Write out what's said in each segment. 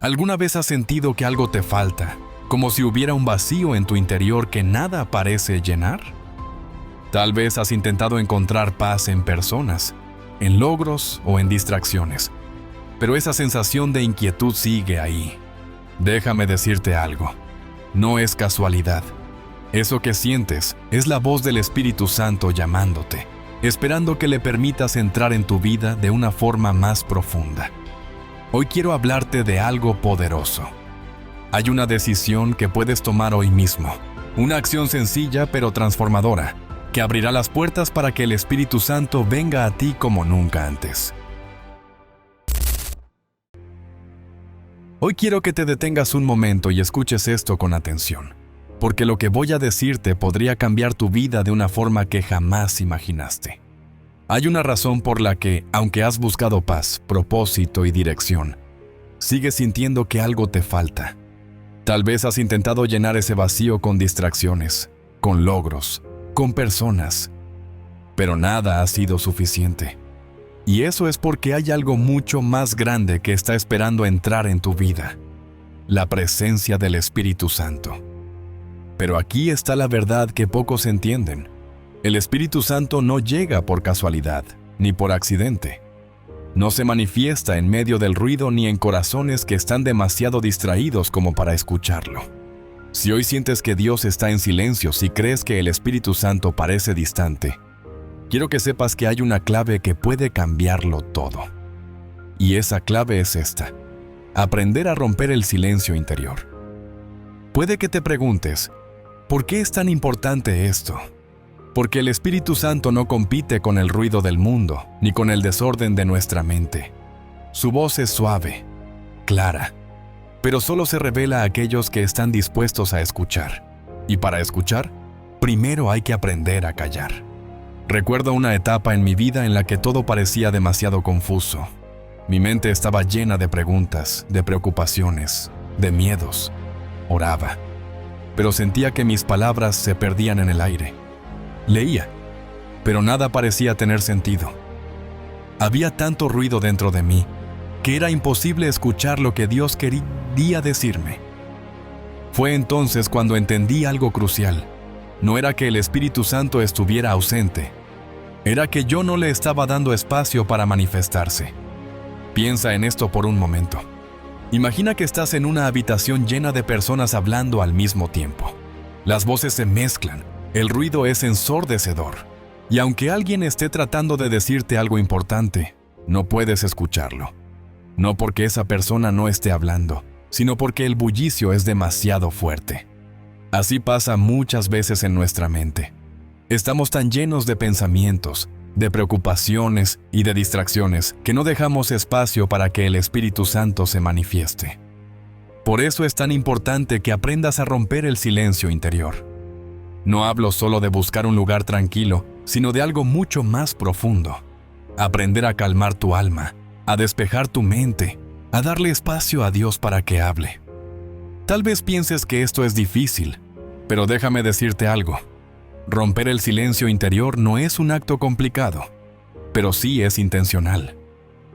¿Alguna vez has sentido que algo te falta, como si hubiera un vacío en tu interior que nada parece llenar? Tal vez has intentado encontrar paz en personas, en logros o en distracciones, pero esa sensación de inquietud sigue ahí. Déjame decirte algo, no es casualidad. Eso que sientes es la voz del Espíritu Santo llamándote, esperando que le permitas entrar en tu vida de una forma más profunda. Hoy quiero hablarte de algo poderoso. Hay una decisión que puedes tomar hoy mismo, una acción sencilla pero transformadora, que abrirá las puertas para que el Espíritu Santo venga a ti como nunca antes. Hoy quiero que te detengas un momento y escuches esto con atención, porque lo que voy a decirte podría cambiar tu vida de una forma que jamás imaginaste. Hay una razón por la que, aunque has buscado paz, propósito y dirección, sigues sintiendo que algo te falta. Tal vez has intentado llenar ese vacío con distracciones, con logros, con personas, pero nada ha sido suficiente. Y eso es porque hay algo mucho más grande que está esperando entrar en tu vida: la presencia del Espíritu Santo. Pero aquí está la verdad que pocos entienden. El Espíritu Santo no llega por casualidad, ni por accidente. No se manifiesta en medio del ruido ni en corazones que están demasiado distraídos como para escucharlo. Si hoy sientes que Dios está en silencio, si crees que el Espíritu Santo parece distante, quiero que sepas que hay una clave que puede cambiarlo todo. Y esa clave es esta: aprender a romper el silencio interior. Puede que te preguntes, ¿por qué es tan importante esto? Porque el Espíritu Santo no compite con el ruido del mundo, ni con el desorden de nuestra mente. Su voz es suave, clara, pero solo se revela a aquellos que están dispuestos a escuchar. Y para escuchar, primero hay que aprender a callar. Recuerdo una etapa en mi vida en la que todo parecía demasiado confuso. Mi mente estaba llena de preguntas, de preocupaciones, de miedos. Oraba, pero sentía que mis palabras se perdían en el aire. Leía, pero nada parecía tener sentido. Había tanto ruido dentro de mí que era imposible escuchar lo que Dios quería decirme. Fue entonces cuando entendí algo crucial. No era que el Espíritu Santo estuviera ausente, era que yo no le estaba dando espacio para manifestarse. Piensa en esto por un momento. Imagina que estás en una habitación llena de personas hablando al mismo tiempo. Las voces se mezclan. El ruido es ensordecedor, y aunque alguien esté tratando de decirte algo importante, no puedes escucharlo. No porque esa persona no esté hablando, sino porque el bullicio es demasiado fuerte. Así pasa muchas veces en nuestra mente. Estamos tan llenos de pensamientos, de preocupaciones y de distracciones que no dejamos espacio para que el Espíritu Santo se manifieste. Por eso es tan importante que aprendas a romper el silencio interior. No hablo solo de buscar un lugar tranquilo, sino de algo mucho más profundo. Aprender a calmar tu alma, a despejar tu mente, a darle espacio a Dios para que hable. Tal vez pienses que esto es difícil, pero déjame decirte algo. Romper el silencio interior no es un acto complicado, pero sí es intencional.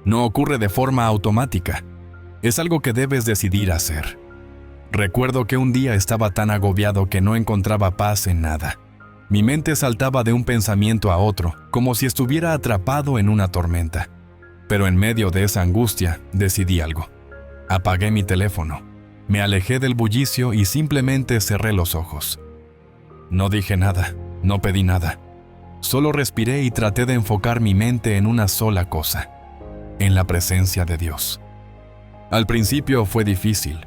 No ocurre de forma automática. Es algo que debes decidir hacer. Recuerdo que un día estaba tan agobiado que no encontraba paz en nada. Mi mente saltaba de un pensamiento a otro, como si estuviera atrapado en una tormenta. Pero en medio de esa angustia, decidí algo. Apagué mi teléfono, me alejé del bullicio y simplemente cerré los ojos. No dije nada, no pedí nada. Solo respiré y traté de enfocar mi mente en una sola cosa: en la presencia de Dios. Al principio fue difícil.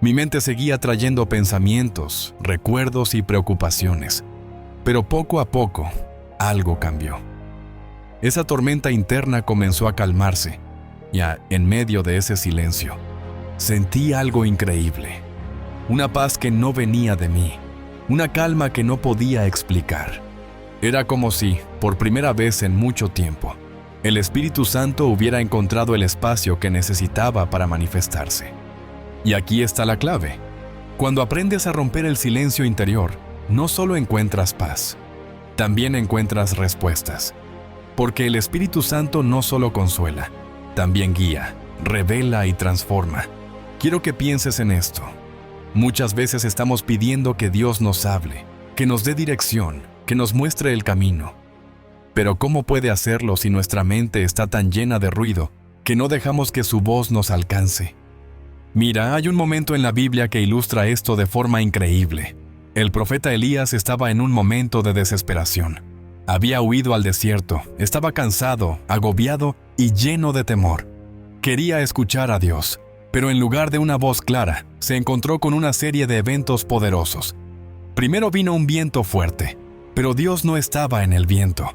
Mi mente seguía trayendo pensamientos, recuerdos y preocupaciones. Pero poco a poco, algo cambió. Esa tormenta interna comenzó a calmarse, y en medio de ese silencio, sentí algo increíble. Una paz que no venía de mí, una calma que no podía explicar. Era como si, por primera vez en mucho tiempo, el Espíritu Santo hubiera encontrado el espacio que necesitaba para manifestarse. Y aquí está la clave. Cuando aprendes a romper el silencio interior, no solo encuentras paz, también encuentras respuestas. Porque el Espíritu Santo no solo consuela, también guía, revela y transforma. Quiero que pienses en esto. Muchas veces estamos pidiendo que Dios nos hable, que nos dé dirección, que nos muestre el camino. Pero ¿cómo puede hacerlo si nuestra mente está tan llena de ruido que no dejamos que su voz nos alcance? Mira, hay un momento en la Biblia que ilustra esto de forma increíble. El profeta Elías estaba en un momento de desesperación. Había huido al desierto, estaba cansado, agobiado y lleno de temor. Quería escuchar a Dios, pero en lugar de una voz clara, se encontró con una serie de eventos poderosos. Primero vino un viento fuerte, pero Dios no estaba en el viento.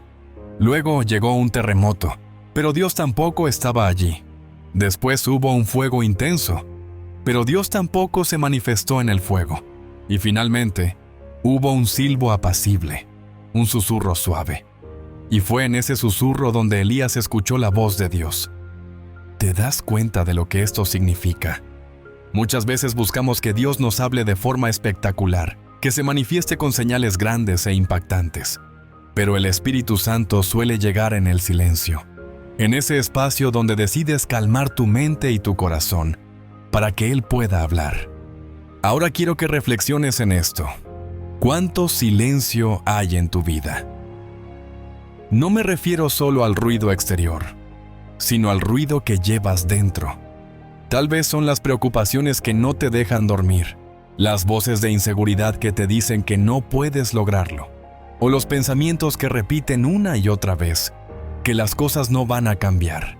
Luego llegó un terremoto, pero Dios tampoco estaba allí. Después hubo un fuego intenso, pero Dios tampoco se manifestó en el fuego. Y finalmente, hubo un silbo apacible, un susurro suave. Y fue en ese susurro donde Elías escuchó la voz de Dios. ¿Te das cuenta de lo que esto significa? Muchas veces buscamos que Dios nos hable de forma espectacular, que se manifieste con señales grandes e impactantes. Pero el Espíritu Santo suele llegar en el silencio, en ese espacio donde decides calmar tu mente y tu corazón, para que Él pueda hablar. Ahora quiero que reflexiones en esto. ¿Cuánto silencio hay en tu vida? No me refiero solo al ruido exterior, sino al ruido que llevas dentro. Tal vez son las preocupaciones que no te dejan dormir, las voces de inseguridad que te dicen que no puedes lograrlo, o los pensamientos que repiten una y otra vez que las cosas no van a cambiar.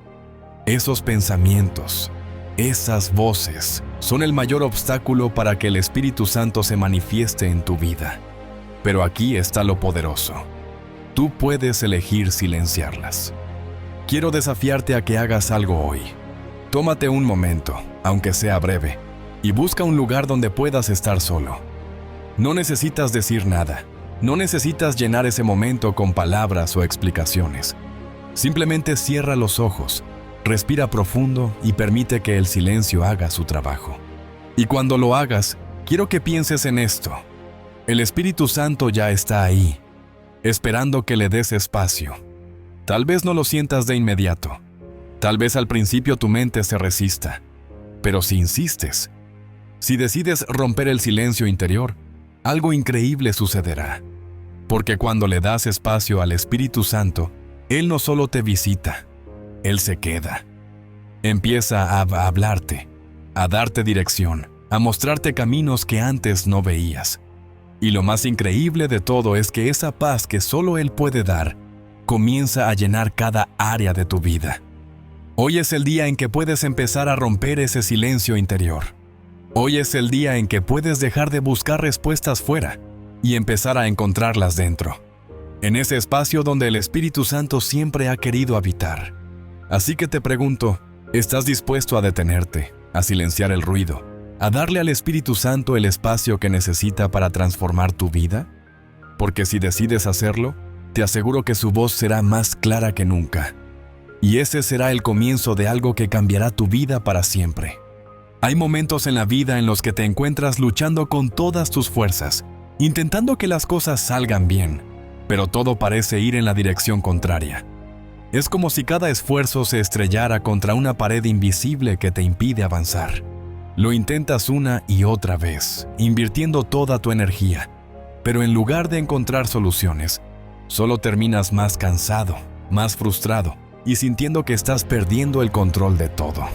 Esos pensamientos, esas voces, son el mayor obstáculo para que el Espíritu Santo se manifieste en tu vida. Pero aquí está lo poderoso. Tú puedes elegir silenciarlas. Quiero desafiarte a que hagas algo hoy. Tómate un momento, aunque sea breve, y busca un lugar donde puedas estar solo. No necesitas decir nada. No necesitas llenar ese momento con palabras o explicaciones. Simplemente cierra los ojos, respira profundo y permite que el silencio haga su trabajo. Y cuando lo hagas, quiero que pienses en esto. El Espíritu Santo ya está ahí, esperando que le des espacio. Tal vez no lo sientas de inmediato. Tal vez al principio tu mente se resista. Pero si insistes, si decides romper el silencio interior, algo increíble sucederá. Porque cuando le das espacio al Espíritu Santo, Él no solo te visita, Él se queda. Empieza a hablarte, a darte dirección, a mostrarte caminos que antes no veías. Y lo más increíble de todo es que esa paz que solo Él puede dar, comienza a llenar cada área de tu vida. Hoy es el día en que puedes empezar a romper ese silencio interior. Hoy es el día en que puedes dejar de buscar respuestas fuera y empezar a encontrarlas dentro, en ese espacio donde el Espíritu Santo siempre ha querido habitar. Así que te pregunto, ¿estás dispuesto a detenerte, a silenciar el ruido, a darle al Espíritu Santo el espacio que necesita para transformar tu vida? Porque si decides hacerlo, te aseguro que su voz será más clara que nunca. Y ese será el comienzo de algo que cambiará tu vida para siempre. Hay momentos en la vida en los que te encuentras luchando con todas tus fuerzas, intentando que las cosas salgan bien, pero todo parece ir en la dirección contraria. Es como si cada esfuerzo se estrellara contra una pared invisible que te impide avanzar. Lo intentas una y otra vez, invirtiendo toda tu energía, pero en lugar de encontrar soluciones, solo terminas más cansado, más frustrado y sintiendo que estás perdiendo el control de todo.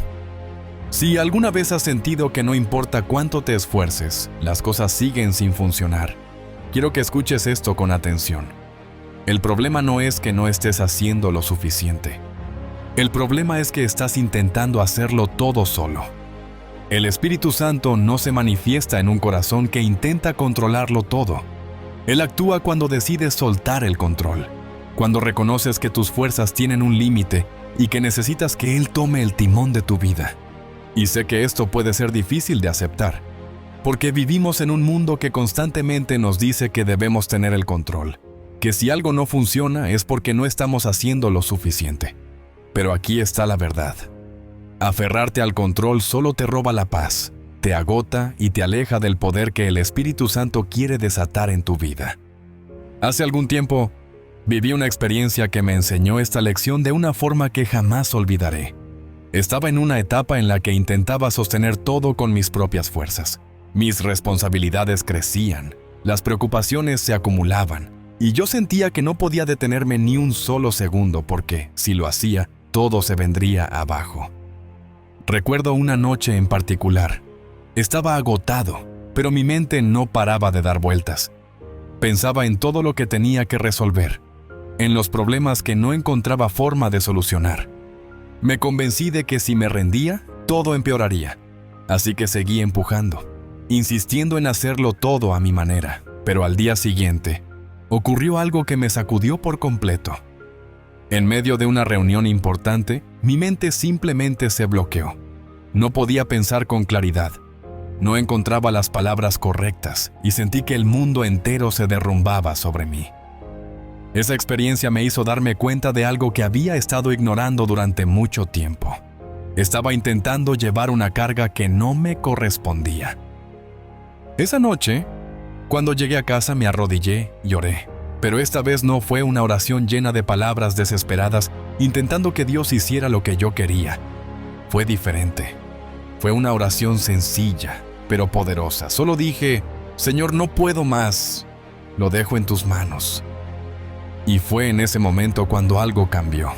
Si alguna vez has sentido que no importa cuánto te esfuerces, las cosas siguen sin funcionar, quiero que escuches esto con atención. El problema no es que no estés haciendo lo suficiente. El problema es que estás intentando hacerlo todo solo. El Espíritu Santo no se manifiesta en un corazón que intenta controlarlo todo. Él actúa cuando decides soltar el control, cuando reconoces que tus fuerzas tienen un límite y que necesitas que Él tome el timón de tu vida. Y sé que esto puede ser difícil de aceptar, porque vivimos en un mundo que constantemente nos dice que debemos tener el control, que si algo no funciona es porque no estamos haciendo lo suficiente. Pero aquí está la verdad. Aferrarte al control solo te roba la paz, te agota y te aleja del poder que el Espíritu Santo quiere desatar en tu vida. Hace algún tiempo, viví una experiencia que me enseñó esta lección de una forma que jamás olvidaré. Estaba en una etapa en la que intentaba sostener todo con mis propias fuerzas. Mis responsabilidades crecían, las preocupaciones se acumulaban, y yo sentía que no podía detenerme ni un solo segundo porque, si lo hacía, todo se vendría abajo. Recuerdo una noche en particular. Estaba agotado, pero mi mente no paraba de dar vueltas. Pensaba en todo lo que tenía que resolver, en los problemas que no encontraba forma de solucionar. Me convencí de que si me rendía, todo empeoraría. Así que seguí empujando, insistiendo en hacerlo todo a mi manera. Pero al día siguiente, ocurrió algo que me sacudió por completo. En medio de una reunión importante, mi mente simplemente se bloqueó. No podía pensar con claridad. No encontraba las palabras correctas y sentí que el mundo entero se derrumbaba sobre mí. Esa experiencia me hizo darme cuenta de algo que había estado ignorando durante mucho tiempo. Estaba intentando llevar una carga que no me correspondía. Esa noche, cuando llegué a casa, me arrodillé y oré. Pero esta vez no fue una oración llena de palabras desesperadas, intentando que Dios hiciera lo que yo quería. Fue diferente. Fue una oración sencilla, pero poderosa. Solo dije: Señor, no puedo más. Lo dejo en tus manos. Y fue en ese momento cuando algo cambió.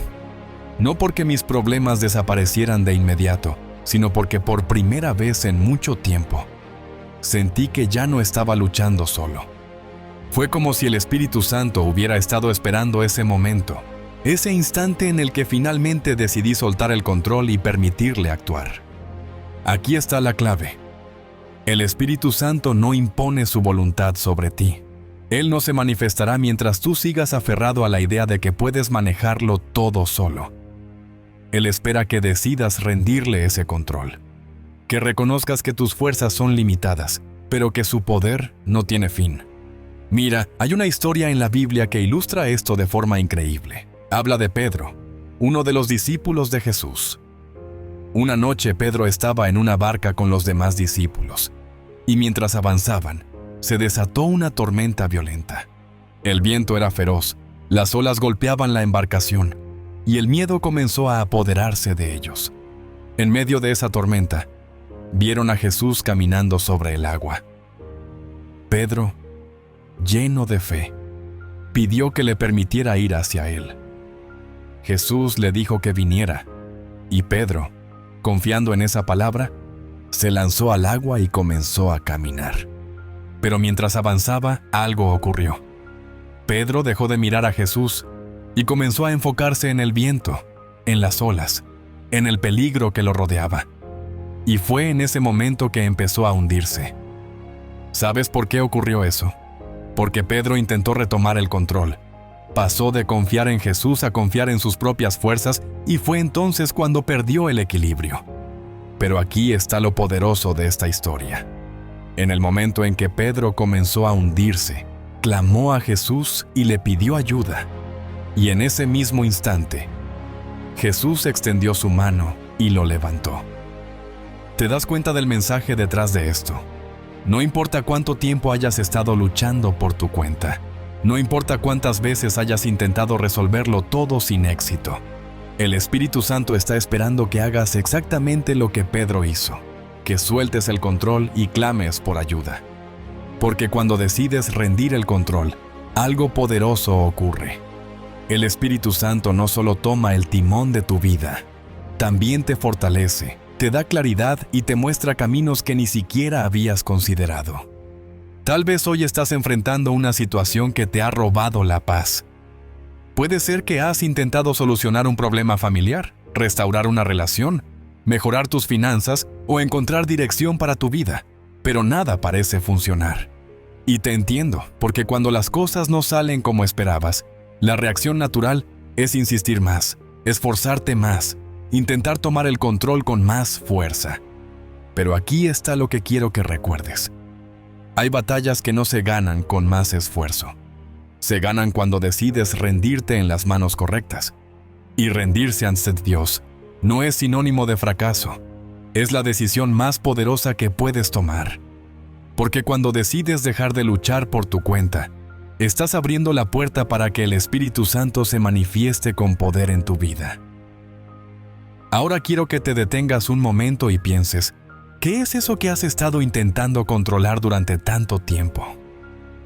No porque mis problemas desaparecieran de inmediato, sino porque por primera vez en mucho tiempo, sentí que ya no estaba luchando solo. Fue como si el Espíritu Santo hubiera estado esperando ese momento, ese instante en el que finalmente decidí soltar el control y permitirle actuar. Aquí está la clave. El Espíritu Santo no impone su voluntad sobre ti. Él no se manifestará mientras tú sigas aferrado a la idea de que puedes manejarlo todo solo. Él espera que decidas rendirle ese control, que reconozcas que tus fuerzas son limitadas, pero que su poder no tiene fin. Mira, hay una historia en la Biblia que ilustra esto de forma increíble. Habla de Pedro, uno de los discípulos de Jesús. Una noche Pedro estaba en una barca con los demás discípulos, y mientras avanzaban, se desató una tormenta violenta. El viento era feroz, las olas golpeaban la embarcación, y el miedo comenzó a apoderarse de ellos. En medio de esa tormenta, vieron a Jesús caminando sobre el agua. Pedro, lleno de fe, pidió que le permitiera ir hacia él. Jesús le dijo que viniera, y Pedro, confiando en esa palabra, se lanzó al agua y comenzó a caminar. Pero mientras avanzaba, algo ocurrió. Pedro dejó de mirar a Jesús y comenzó a enfocarse en el viento, en las olas, en el peligro que lo rodeaba. Y fue en ese momento que empezó a hundirse. ¿Sabes por qué ocurrió eso? Porque Pedro intentó retomar el control. Pasó de confiar en Jesús a confiar en sus propias fuerzas y fue entonces cuando perdió el equilibrio. Pero aquí está lo poderoso de esta historia. En el momento en que Pedro comenzó a hundirse, clamó a Jesús y le pidió ayuda. Y en ese mismo instante, Jesús extendió su mano y lo levantó. ¿Te das cuenta del mensaje detrás de esto? No importa cuánto tiempo hayas estado luchando por tu cuenta. No importa cuántas veces hayas intentado resolverlo todo sin éxito. El Espíritu Santo está esperando que hagas exactamente lo que Pedro hizo, que sueltes el control y clames por ayuda. Porque cuando decides rendir el control, algo poderoso ocurre. El Espíritu Santo no solo toma el timón de tu vida, también te fortalece, te da claridad y te muestra caminos que ni siquiera habías considerado. Tal vez hoy estás enfrentando una situación que te ha robado la paz. Puede ser que has intentado solucionar un problema familiar, restaurar una relación, mejorar tus finanzas o encontrar dirección para tu vida, pero nada parece funcionar. Y te entiendo, porque cuando las cosas no salen como esperabas, la reacción natural es insistir más, esforzarte más, intentar tomar el control con más fuerza. Pero aquí está lo que quiero que recuerdes. Hay batallas que no se ganan con más esfuerzo. Se ganan cuando decides rendirte en las manos correctas. Y rendirse ante Dios no es sinónimo de fracaso. Es la decisión más poderosa que puedes tomar. Porque cuando decides dejar de luchar por tu cuenta, estás abriendo la puerta para que el Espíritu Santo se manifieste con poder en tu vida. Ahora quiero que te detengas un momento y pienses, ¿qué es eso que has estado intentando controlar durante tanto tiempo?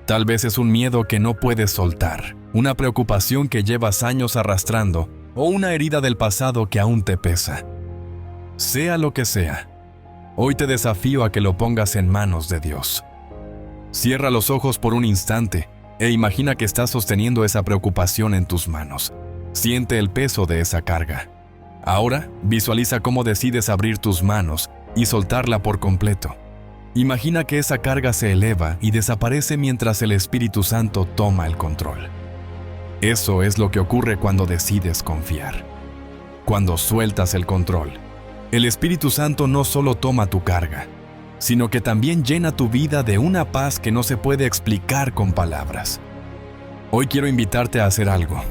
Tal vez es un miedo que no puedes soltar, una preocupación que llevas años arrastrando o una herida del pasado que aún te pesa. Sea lo que sea, hoy te desafío a que lo pongas en manos de Dios. Cierra los ojos por un instante e imagina que estás sosteniendo esa preocupación en tus manos. Siente el peso de esa carga. Ahora, visualiza cómo decides abrir tus manos y soltarla por completo. Imagina que esa carga se eleva y desaparece mientras el Espíritu Santo toma el control. Eso es lo que ocurre cuando decides confiar. Cuando sueltas el control, el Espíritu Santo no solo toma tu carga, sino que también llena tu vida de una paz que no se puede explicar con palabras. Hoy quiero invitarte a hacer algo.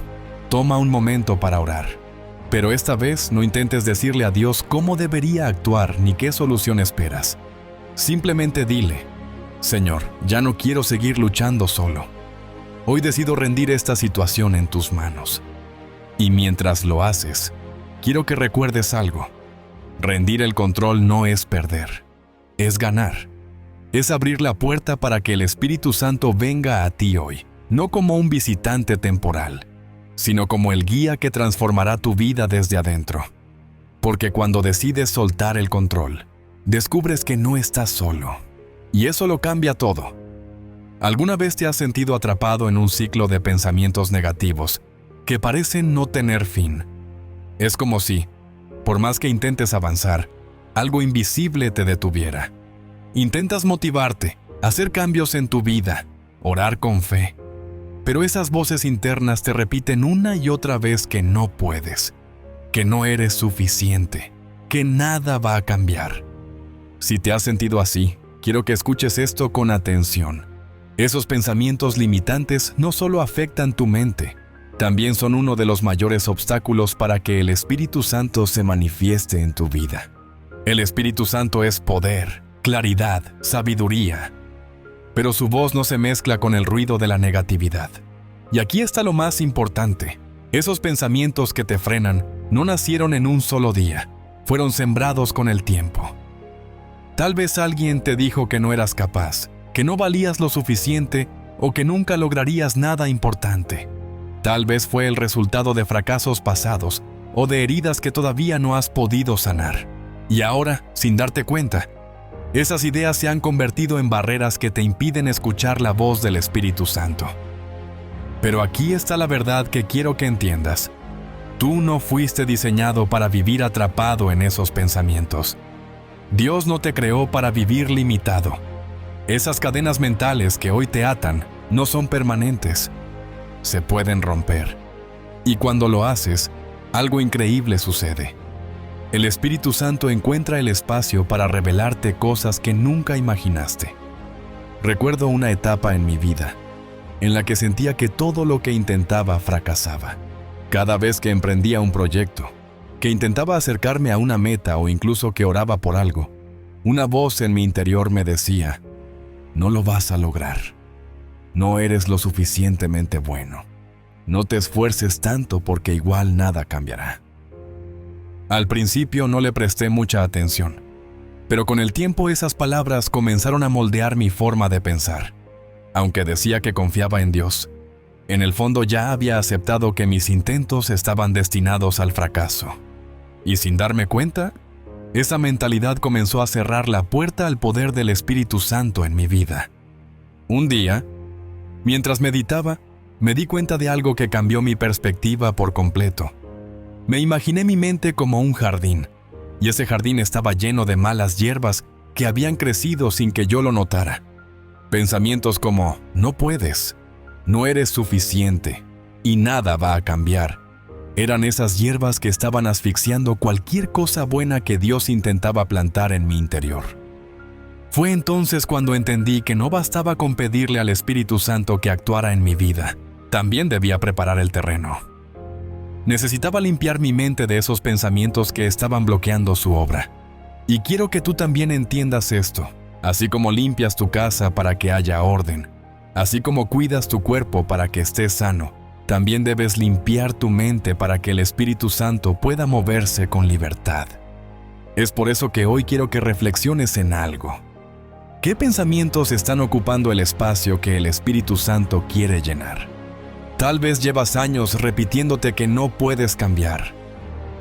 Toma un momento para orar. Pero esta vez no intentes decirle a Dios cómo debería actuar ni qué solución esperas. Simplemente dile, Señor, ya no quiero seguir luchando solo. Hoy decido rendir esta situación en tus manos. Y mientras lo haces, quiero que recuerdes algo. Rendir el control no es perder, es ganar. Es abrir la puerta para que el Espíritu Santo venga a ti hoy, no como un visitante temporal, sino como el guía que transformará tu vida desde adentro. Porque cuando decides soltar el control, descubres que no estás solo. Y eso lo cambia todo. ¿Alguna vez te has sentido atrapado en un ciclo de pensamientos negativos que parecen no tener fin? Es como si, por más que intentes avanzar, algo invisible te detuviera. Intentas motivarte, hacer cambios en tu vida, orar con fe. Pero esas voces internas te repiten una y otra vez que no puedes, que no eres suficiente, que nada va a cambiar. Si te has sentido así, quiero que escuches esto con atención. Esos pensamientos limitantes no solo afectan tu mente, también son uno de los mayores obstáculos para que el Espíritu Santo se manifieste en tu vida. El Espíritu Santo es poder, claridad, sabiduría. Pero su voz no se mezcla con el ruido de la negatividad. Y aquí está lo más importante. Esos pensamientos que te frenan no nacieron en un solo día, fueron sembrados con el tiempo. Tal vez alguien te dijo que no eras capaz, que no valías lo suficiente o que nunca lograrías nada importante. Tal vez fue el resultado de fracasos pasados o de heridas que todavía no has podido sanar. Y ahora, sin darte cuenta, esas ideas se han convertido en barreras que te impiden escuchar la voz del Espíritu Santo. Pero aquí está la verdad que quiero que entiendas. Tú no fuiste diseñado para vivir atrapado en esos pensamientos. Dios no te creó para vivir limitado. Esas cadenas mentales que hoy te atan no son permanentes. Se pueden romper. Y cuando lo haces, algo increíble sucede. El Espíritu Santo encuentra el espacio para revelarte cosas que nunca imaginaste. Recuerdo una etapa en mi vida en la que sentía que todo lo que intentaba fracasaba. Cada vez que emprendía un proyecto, que intentaba acercarme a una meta o incluso que oraba por algo, una voz en mi interior me decía, no lo vas a lograr. No eres lo suficientemente bueno. No te esfuerces tanto porque igual nada cambiará. Al principio no le presté mucha atención, pero con el tiempo esas palabras comenzaron a moldear mi forma de pensar. Aunque decía que confiaba en Dios, en el fondo ya había aceptado que mis intentos estaban destinados al fracaso. Y sin darme cuenta, esa mentalidad comenzó a cerrar la puerta al poder del Espíritu Santo en mi vida. Un día, mientras meditaba, me di cuenta de algo que cambió mi perspectiva por completo. Me imaginé mi mente como un jardín, y ese jardín estaba lleno de malas hierbas que habían crecido sin que yo lo notara. Pensamientos como, no puedes, no eres suficiente, y nada va a cambiar. Eran esas hierbas que estaban asfixiando cualquier cosa buena que Dios intentaba plantar en mi interior. Fue entonces cuando entendí que no bastaba con pedirle al Espíritu Santo que actuara en mi vida, también debía preparar el terreno. Necesitaba limpiar mi mente de esos pensamientos que estaban bloqueando su obra. Y quiero que tú también entiendas esto, así como limpias tu casa para que haya orden, así como cuidas tu cuerpo para que estés sano. también debes limpiar tu mente para que el Espíritu Santo pueda moverse con libertad. Es por eso que hoy quiero que reflexiones en algo. ¿Qué pensamientos están ocupando el espacio que el Espíritu Santo quiere llenar? Tal vez llevas años repitiéndote que no puedes cambiar,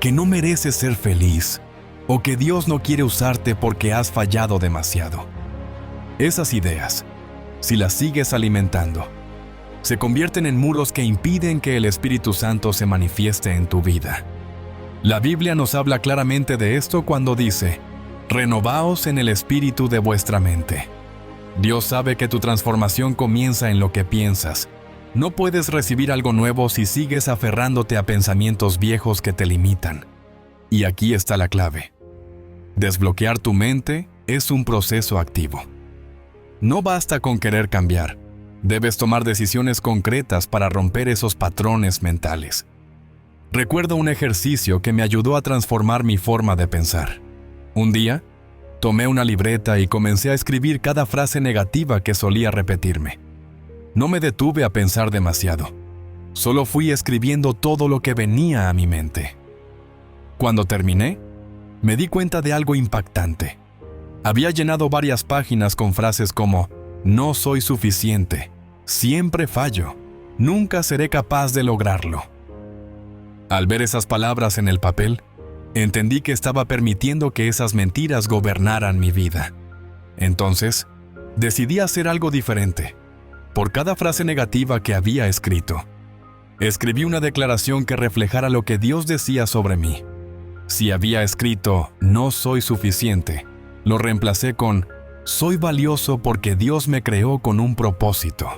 que no mereces ser feliz, o que Dios no quiere usarte porque has fallado demasiado. Esas ideas, si las sigues alimentando, se convierten en muros que impiden que el Espíritu Santo se manifieste en tu vida. La Biblia nos habla claramente de esto cuando dice: renovaos en el espíritu de vuestra mente. Dios sabe que tu transformación comienza en lo que piensas. No puedes recibir algo nuevo si sigues aferrándote a pensamientos viejos que te limitan. Y aquí está la clave. Desbloquear tu mente es un proceso activo. No basta con querer cambiar. Debes tomar decisiones concretas para romper esos patrones mentales. Recuerdo un ejercicio que me ayudó a transformar mi forma de pensar. Un día, tomé una libreta y comencé a escribir cada frase negativa que solía repetirme. No me detuve a pensar demasiado. Solo fui escribiendo todo lo que venía a mi mente. Cuando terminé, me di cuenta de algo impactante. Había llenado varias páginas con frases como: no soy suficiente, siempre fallo, nunca seré capaz de lograrlo. Al ver esas palabras en el papel, entendí que estaba permitiendo que esas mentiras gobernaran mi vida. Entonces, decidí hacer algo diferente. Por cada frase negativa que había escrito, escribí una declaración que reflejara lo que Dios decía sobre mí. Si había escrito no soy suficiente, lo reemplacé con soy valioso porque Dios me creó con un propósito.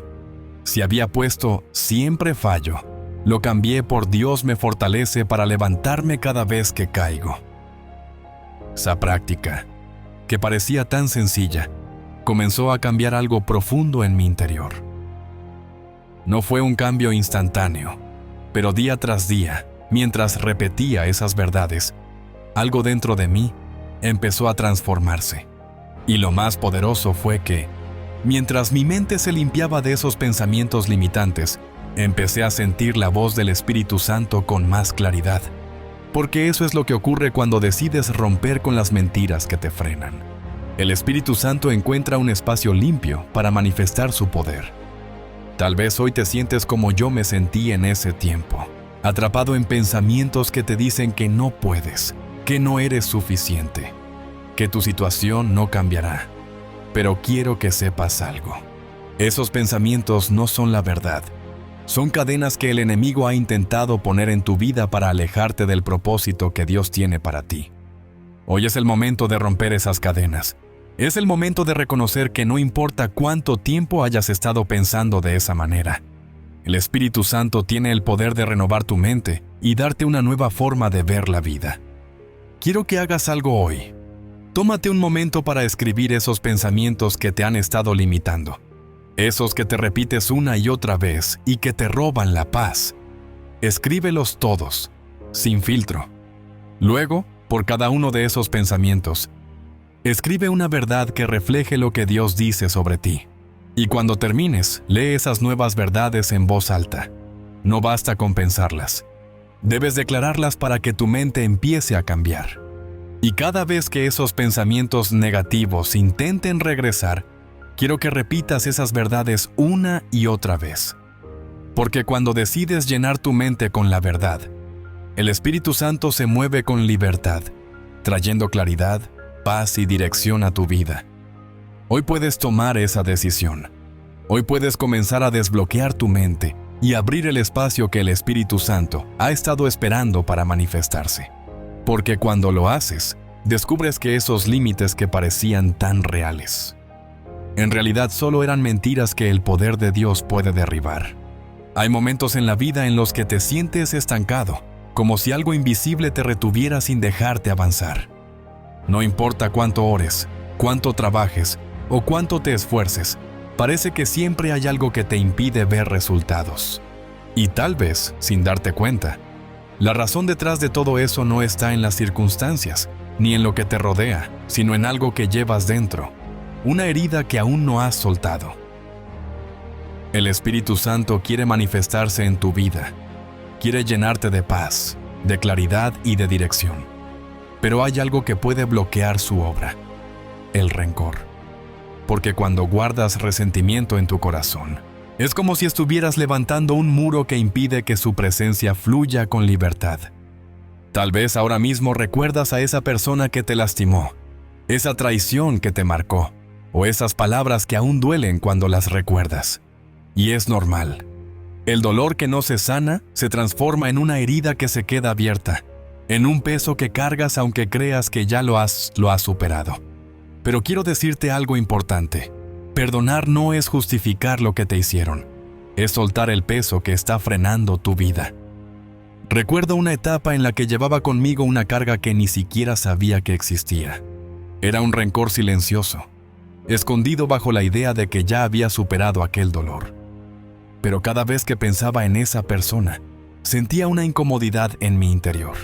Si había puesto siempre fallo, lo cambié por Dios me fortalece para levantarme cada vez que caigo. Esa práctica, que parecía tan sencilla, comenzó a cambiar algo profundo en mi interior. No fue un cambio instantáneo, pero día tras día, mientras repetía esas verdades, algo dentro de mí empezó a transformarse. Y lo más poderoso fue que, mientras mi mente se limpiaba de esos pensamientos limitantes, empecé a sentir la voz del Espíritu Santo con más claridad. Porque eso es lo que ocurre cuando decides romper con las mentiras que te frenan. El Espíritu Santo encuentra un espacio limpio para manifestar su poder. Tal vez hoy te sientes como yo me sentí en ese tiempo, atrapado en pensamientos que te dicen que no puedes, que no eres suficiente, que tu situación no cambiará. Pero quiero que sepas algo. Esos pensamientos no son la verdad. Son cadenas que el enemigo ha intentado poner en tu vida para alejarte del propósito que Dios tiene para ti. Hoy es el momento de romper esas cadenas. Es el momento de reconocer que no importa cuánto tiempo hayas estado pensando de esa manera. El Espíritu Santo tiene el poder de renovar tu mente y darte una nueva forma de ver la vida. Quiero que hagas algo hoy. Tómate un momento para escribir esos pensamientos que te han estado limitando. Esos que te repites una y otra vez y que te roban la paz. Escríbelos todos, sin filtro. Luego, por cada uno de esos pensamientos, escribe una verdad que refleje lo que Dios dice sobre ti. Y cuando termines, lee esas nuevas verdades en voz alta. No basta con pensarlas. Debes declararlas para que tu mente empiece a cambiar. Y cada vez que esos pensamientos negativos intenten regresar, quiero que repitas esas verdades una y otra vez. Porque cuando decides llenar tu mente con la verdad, el Espíritu Santo se mueve con libertad, trayendo claridad, paz y dirección a tu vida. Hoy puedes tomar esa decisión. Hoy puedes comenzar a desbloquear tu mente y abrir el espacio que el Espíritu Santo ha estado esperando para manifestarse. Porque cuando lo haces, descubres que esos límites que parecían tan reales, en realidad solo eran mentiras que el poder de Dios puede derribar. Hay momentos en la vida en los que te sientes estancado, como si algo invisible te retuviera sin dejarte avanzar. No importa cuánto ores, cuánto trabajes o cuánto te esfuerces, parece que siempre hay algo que te impide ver resultados. Y tal vez, sin darte cuenta, la razón detrás de todo eso no está en las circunstancias, ni en lo que te rodea, sino en algo que llevas dentro, una herida que aún no has soltado. El Espíritu Santo quiere manifestarse en tu vida. Quiere llenarte de paz, de claridad y de dirección. Pero hay algo que puede bloquear su obra: el rencor. Porque cuando guardas resentimiento en tu corazón, es como si estuvieras levantando un muro que impide que su presencia fluya con libertad. Tal vez ahora mismo recuerdas a esa persona que te lastimó, esa traición que te marcó, o esas palabras que aún duelen cuando las recuerdas. Y es normal. El dolor que no se sana se transforma en una herida que se queda abierta, en un peso que cargas aunque creas que ya lo has superado. Pero quiero decirte algo importante. Perdonar no es justificar lo que te hicieron. Es soltar el peso que está frenando tu vida. Recuerdo una etapa en la que llevaba conmigo una carga que ni siquiera sabía que existía. Era un rencor silencioso, escondido bajo la idea de que ya había superado aquel dolor. Pero cada vez que pensaba en esa persona, sentía una incomodidad en mi interior.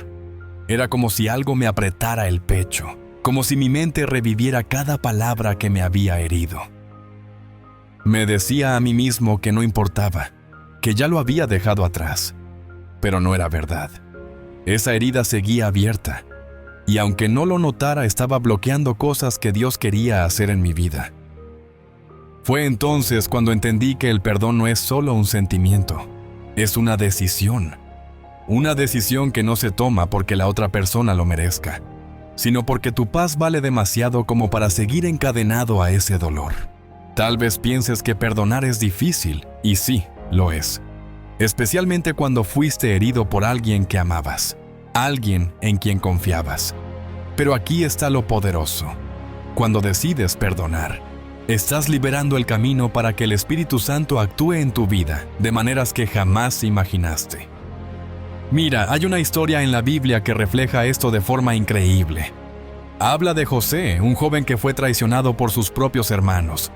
Era como si algo me apretara el pecho, como si mi mente reviviera cada palabra que me había herido. Me decía a mí mismo que no importaba, que ya lo había dejado atrás. Pero no era verdad. Esa herida seguía abierta, y aunque no lo notara, estaba bloqueando cosas que Dios quería hacer en mi vida. Fue entonces cuando entendí que el perdón no es solo un sentimiento, es una decisión. Una decisión que no se toma porque la otra persona lo merezca, sino porque tu paz vale demasiado como para seguir encadenado a ese dolor. Tal vez pienses que perdonar es difícil, y sí, lo es. Especialmente cuando fuiste herido por alguien que amabas, alguien en quien confiabas. Pero aquí está lo poderoso. Cuando decides perdonar, estás liberando el camino para que el Espíritu Santo actúe en tu vida de maneras que jamás imaginaste. Mira, hay una historia en la Biblia que refleja esto de forma increíble. Habla de José, un joven que fue traicionado por sus propios hermanos.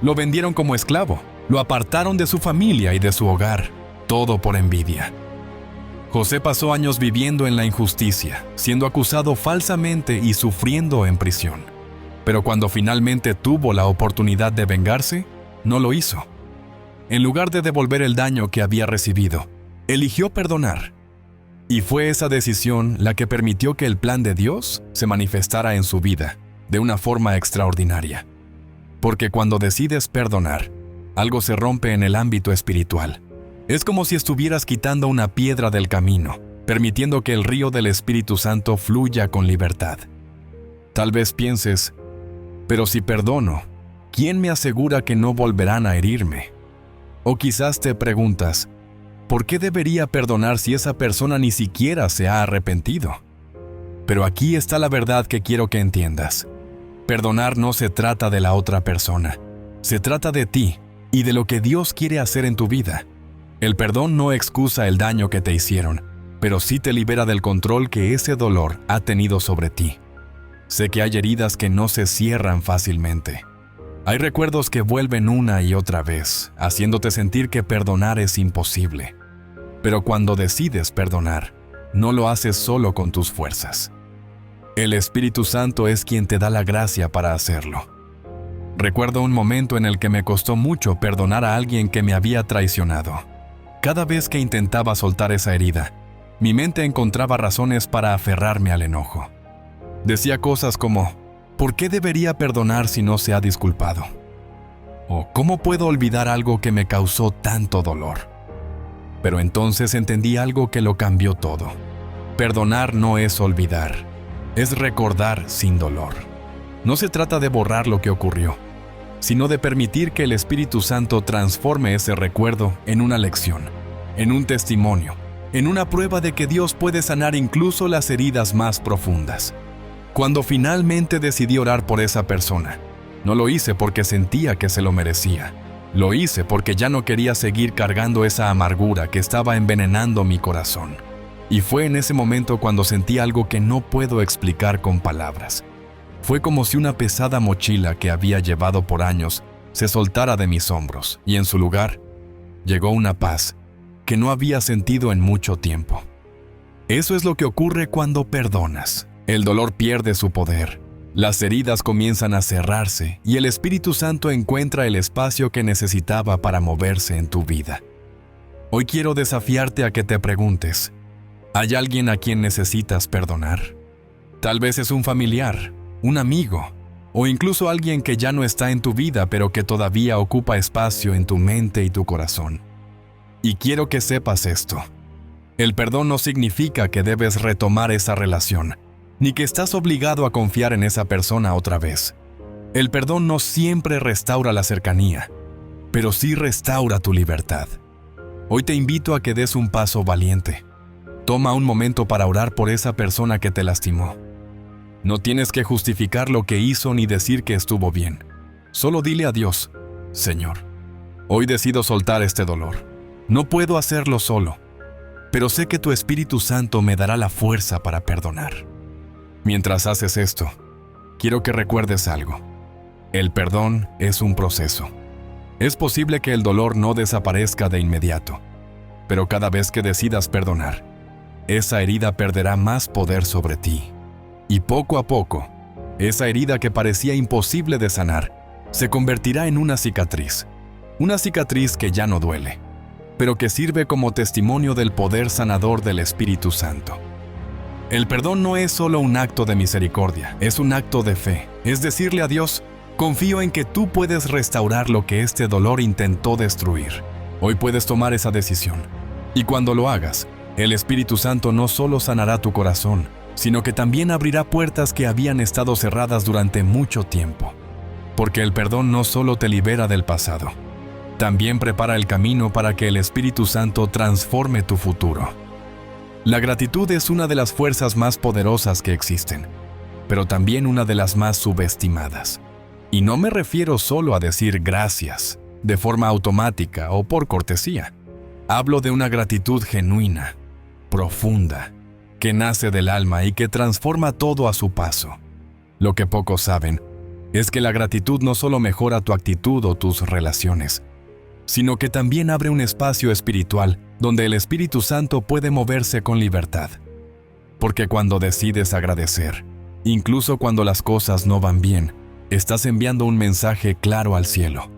Lo vendieron como esclavo, lo apartaron de su familia y de su hogar, todo por envidia. José pasó años viviendo en la injusticia, siendo acusado falsamente y sufriendo en prisión. Pero cuando finalmente tuvo la oportunidad de vengarse, no lo hizo. En lugar de devolver el daño que había recibido, eligió perdonar. Y fue esa decisión la que permitió que el plan de Dios se manifestara en su vida de una forma extraordinaria. Porque cuando decides perdonar, algo se rompe en el ámbito espiritual. Es como si estuvieras quitando una piedra del camino, permitiendo que el río del Espíritu Santo fluya con libertad. Tal vez pienses, pero si perdono, ¿quién me asegura que no volverán a herirme? O quizás te preguntas, ¿por qué debería perdonar si esa persona ni siquiera se ha arrepentido? Pero aquí está la verdad que quiero que entiendas. Perdonar no se trata de la otra persona, se trata de ti y de lo que Dios quiere hacer en tu vida. El perdón no excusa el daño que te hicieron, pero sí te libera del control que ese dolor ha tenido sobre ti. Sé que hay heridas que no se cierran fácilmente. Hay recuerdos que vuelven una y otra vez, haciéndote sentir que perdonar es imposible. Pero cuando decides perdonar, no lo haces solo con tus fuerzas. El Espíritu Santo es quien te da la gracia para hacerlo. Recuerdo un momento en el que me costó mucho perdonar a alguien que me había traicionado. Cada vez que intentaba soltar esa herida, mi mente encontraba razones para aferrarme al enojo. Decía cosas como, ¿por qué debería perdonar si no se ha disculpado? O ¿cómo puedo olvidar algo que me causó tanto dolor? Pero entonces entendí algo que lo cambió todo. Perdonar no es olvidar, es recordar sin dolor. No se trata de borrar lo que ocurrió, sino de permitir que el Espíritu Santo transforme ese recuerdo en una lección, en un testimonio, en una prueba de que Dios puede sanar incluso las heridas más profundas. Cuando finalmente decidí orar por esa persona, no lo hice porque sentía que se lo merecía. Lo hice porque ya no quería seguir cargando esa amargura que estaba envenenando mi corazón. Y fue en ese momento cuando sentí algo que no puedo explicar con palabras. Fue como si una pesada mochila que había llevado por años se soltara de mis hombros y en su lugar llegó una paz que no había sentido en mucho tiempo. Eso es lo que ocurre cuando perdonas. El dolor pierde su poder Las heridas comienzan a cerrarse y el Espíritu Santo encuentra el espacio que necesitaba para moverse en tu vida. Hoy quiero desafiarte a que te preguntes, ¿hay alguien a quien necesitas perdonar? Tal vez es un familiar, un amigo, o incluso alguien que ya no está en tu vida, pero que todavía ocupa espacio en tu mente y tu corazón. Y quiero que sepas esto. El perdón no significa que debes retomar esa relación, ni que estás obligado a confiar en esa persona otra vez. El perdón no siempre restaura la cercanía, pero sí restaura tu libertad. Hoy te invito a que des un paso valiente. Toma un momento para orar por esa persona que te lastimó. No tienes que justificar lo que hizo ni decir que estuvo bien. Solo dile a Dios, Señor, hoy decido soltar este dolor. No puedo hacerlo solo, pero sé que tu Espíritu Santo me dará la fuerza para perdonar. Mientras haces esto, quiero que recuerdes algo. El perdón es un proceso. Es posible que el dolor no desaparezca de inmediato, pero cada vez que decidas perdonar, esa herida perderá más poder sobre ti. Y poco a poco, esa herida que parecía imposible de sanar, se convertirá en una cicatriz que ya no duele, pero que sirve como testimonio del poder sanador del Espíritu Santo. El perdón no es solo un acto de misericordia, es un acto de fe. Es decirle a Dios, confío en que tú puedes restaurar lo que este dolor intentó destruir. Hoy puedes tomar esa decisión. Y cuando lo hagas, el Espíritu Santo no solo sanará tu corazón, sino que también abrirá puertas que habían estado cerradas durante mucho tiempo. Porque el perdón no solo te libera del pasado, también prepara el camino para que el Espíritu Santo transforme tu futuro. La gratitud es una de las fuerzas más poderosas que existen, pero también una de las más subestimadas. Y no me refiero solo a decir gracias, de forma automática o por cortesía. Hablo de una gratitud genuina, profunda, que nace del alma y que transforma todo a su paso. Lo que pocos saben es que la gratitud no solo mejora tu actitud o tus relaciones, sino que también abre un espacio espiritual donde el Espíritu Santo puede moverse con libertad. Porque cuando decides agradecer, incluso cuando las cosas no van bien, estás enviando un mensaje claro al cielo.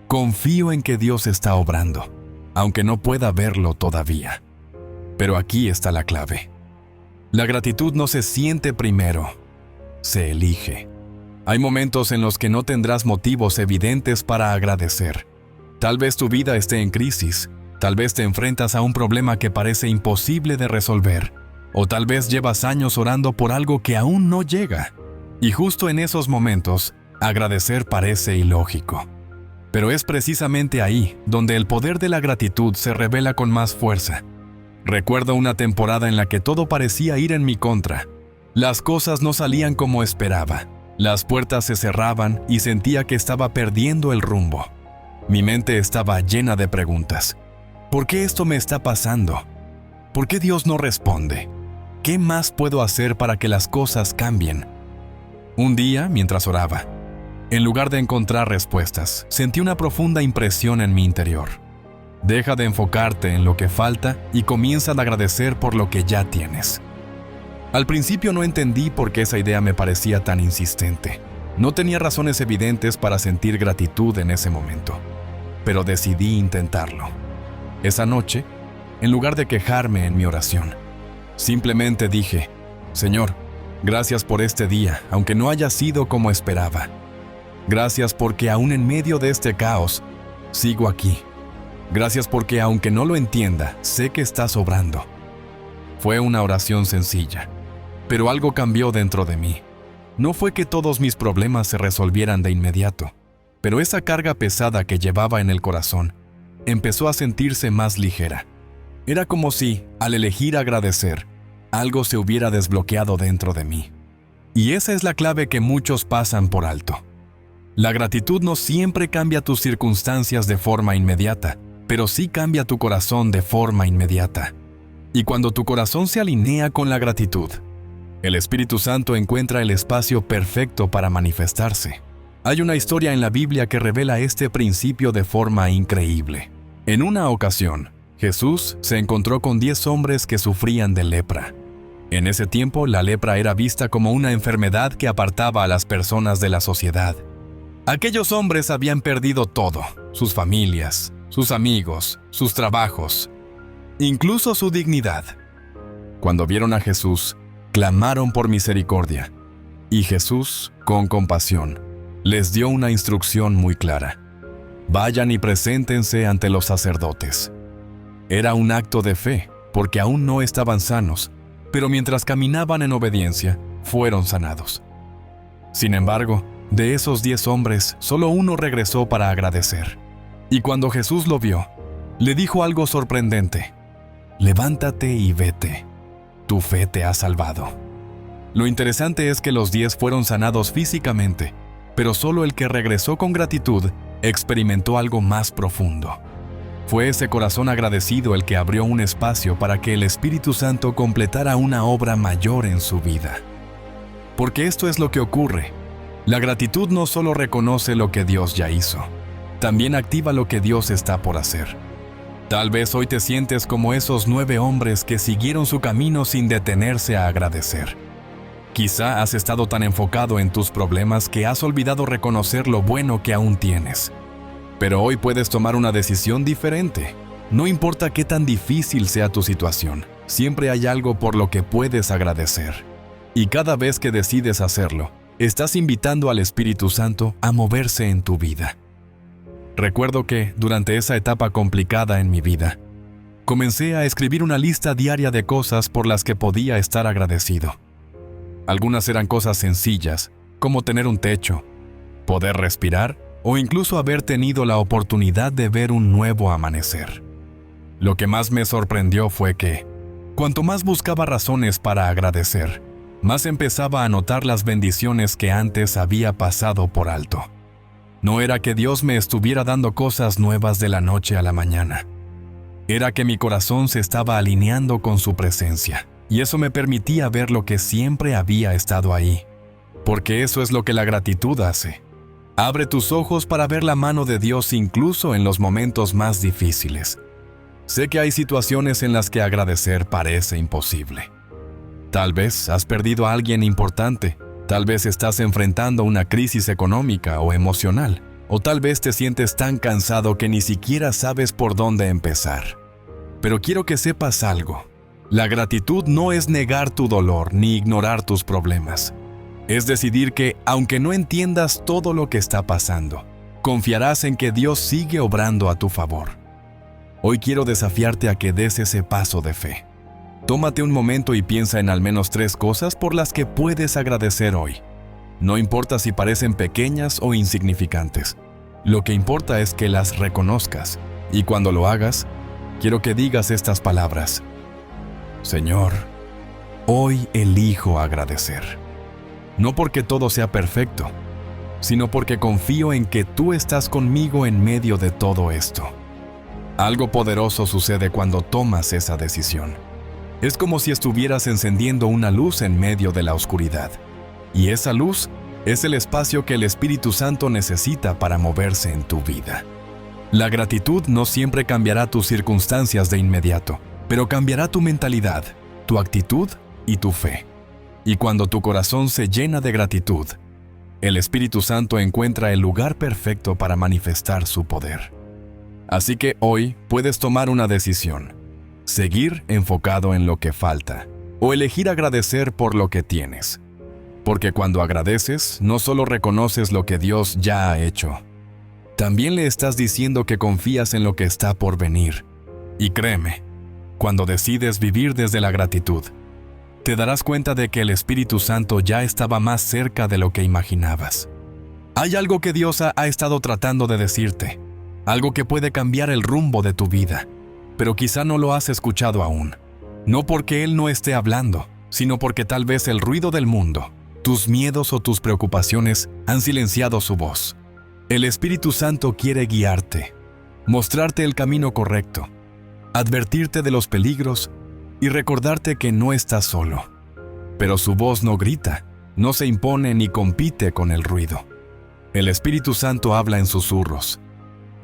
Confío en que Dios está obrando, aunque no pueda verlo todavía. Pero aquí está la clave. La gratitud no se siente primero, se elige. Hay momentos en los que no tendrás motivos evidentes para agradecer. Tal vez tu vida esté en crisis, tal vez te enfrentas a un problema que parece imposible de resolver, o tal vez llevas años orando por algo que aún no llega. Y justo en esos momentos, agradecer parece ilógico. Pero es precisamente ahí donde el poder de la gratitud se revela con más fuerza. Recuerdo una temporada en la que todo parecía ir en mi contra. Las cosas no salían como esperaba. Las puertas se cerraban y sentía que estaba perdiendo el rumbo. Mi mente estaba llena de preguntas. ¿Por qué esto me está pasando? ¿Por qué Dios no responde? ¿Qué más puedo hacer para que las cosas cambien? Un día, mientras oraba, en lugar de encontrar respuestas, sentí una profunda impresión en mi interior. Deja de enfocarte en lo que falta y comienza a agradecer por lo que ya tienes. Al principio no entendí por qué esa idea me parecía tan insistente. No tenía razones evidentes para sentir gratitud en ese momento, pero decidí intentarlo. Esa noche, en lugar de quejarme en mi oración, simplemente dije, Señor, gracias por este día, aunque no haya sido como esperaba. Gracias porque aún en medio de este caos, sigo aquí. Gracias porque aunque no lo entienda, sé que estás obrando. Fue una oración sencilla, pero algo cambió dentro de mí. No fue que todos mis problemas se resolvieran de inmediato, pero esa carga pesada que llevaba en el corazón empezó a sentirse más ligera. Era como si, al elegir agradecer, algo se hubiera desbloqueado dentro de mí. Y esa es la clave que muchos pasan por alto. La gratitud no siempre cambia tus circunstancias de forma inmediata, pero sí cambia tu corazón de forma inmediata. Y cuando tu corazón se alinea con la gratitud, el Espíritu Santo encuentra el espacio perfecto para manifestarse. Hay una historia en la Biblia que revela este principio de forma increíble. En una ocasión, Jesús se encontró con 10 hombres que sufrían de lepra. En ese tiempo, la lepra era vista como una enfermedad que apartaba a las personas de la sociedad. Aquellos hombres habían perdido todo: sus familias, sus amigos, sus trabajos, incluso su dignidad. Cuando vieron a Jesús, clamaron por misericordia. Y Jesús, con compasión, les dio una instrucción muy clara: vayan y preséntense ante los sacerdotes. Era un acto de fe, porque aún no estaban sanos, pero mientras caminaban en obediencia, fueron sanados. Sin embargo, de esos 10 hombres, solo uno regresó para agradecer. Y cuando Jesús lo vio, le dijo algo sorprendente: levántate y vete, tu fe te ha salvado. Lo interesante es que los 10 fueron sanados físicamente, pero solo el que regresó con gratitud experimentó algo más profundo. Fue ese corazón agradecido el que abrió un espacio para que el Espíritu Santo completara una obra mayor en su vida. Porque esto es lo que ocurre. La gratitud no solo reconoce lo que Dios ya hizo, también activa lo que Dios está por hacer. Tal vez hoy te sientes como esos 9 hombres que siguieron su camino sin detenerse a agradecer. Quizá has estado tan enfocado en tus problemas que has olvidado reconocer lo bueno que aún tienes. Pero hoy puedes tomar una decisión diferente. No importa qué tan difícil sea tu situación, siempre hay algo por lo que puedes agradecer. Y cada vez que decides hacerlo, estás invitando al Espíritu Santo a moverse en tu vida. Recuerdo que, durante esa etapa complicada en mi vida, comencé a escribir una lista diaria de cosas por las que podía estar agradecido. Algunas eran cosas sencillas, como tener un techo, poder respirar o incluso haber tenido la oportunidad de ver un nuevo amanecer. Lo que más me sorprendió fue que, cuanto más buscaba razones para agradecer, más empezaba a notar las bendiciones que antes había pasado por alto. No era que Dios me estuviera dando cosas nuevas de la noche a la mañana. Era que mi corazón se estaba alineando con su presencia, y eso me permitía ver lo que siempre había estado ahí. Porque eso es lo que la gratitud hace. Abre tus ojos para ver la mano de Dios incluso en los momentos más difíciles. Sé que hay situaciones en las que agradecer parece imposible. Tal vez has perdido a alguien importante, tal vez estás enfrentando una crisis económica o emocional, o tal vez te sientes tan cansado que ni siquiera sabes por dónde empezar. Pero quiero que sepas algo. La gratitud no es negar tu dolor ni ignorar tus problemas. Es decidir que, aunque no entiendas todo lo que está pasando, confiarás en que Dios sigue obrando a tu favor. Hoy quiero desafiarte a que des ese paso de fe. Tómate un momento y piensa en al menos 3 cosas por las que puedes agradecer hoy. No importa si parecen pequeñas o insignificantes. Lo que importa es que las reconozcas. Y cuando lo hagas, quiero que digas estas palabras: Señor, hoy elijo agradecer. No porque todo sea perfecto, sino porque confío en que tú estás conmigo en medio de todo esto. Algo poderoso sucede cuando tomas esa decisión. Es como si estuvieras encendiendo una luz en medio de la oscuridad. Y esa luz es el espacio que el Espíritu Santo necesita para moverse en tu vida. La gratitud no siempre cambiará tus circunstancias de inmediato, pero cambiará tu mentalidad, tu actitud y tu fe. Y cuando tu corazón se llena de gratitud, el Espíritu Santo encuentra el lugar perfecto para manifestar su poder. Así que hoy puedes tomar una decisión: seguir enfocado en lo que falta, o elegir agradecer por lo que tienes. Porque cuando agradeces, no solo reconoces lo que Dios ya ha hecho, también le estás diciendo que confías en lo que está por venir. Y créeme, cuando decides vivir desde la gratitud, te darás cuenta de que el Espíritu Santo ya estaba más cerca de lo que imaginabas. Hay algo que Dios ha estado tratando de decirte, algo que puede cambiar el rumbo de tu vida, pero quizá no lo has escuchado aún. No porque Él no esté hablando, sino porque tal vez el ruido del mundo, tus miedos o tus preocupaciones han silenciado su voz. El Espíritu Santo quiere guiarte, mostrarte el camino correcto, advertirte de los peligros y recordarte que no estás solo. Pero su voz no grita, no se impone ni compite con el ruido. El Espíritu Santo habla en susurros,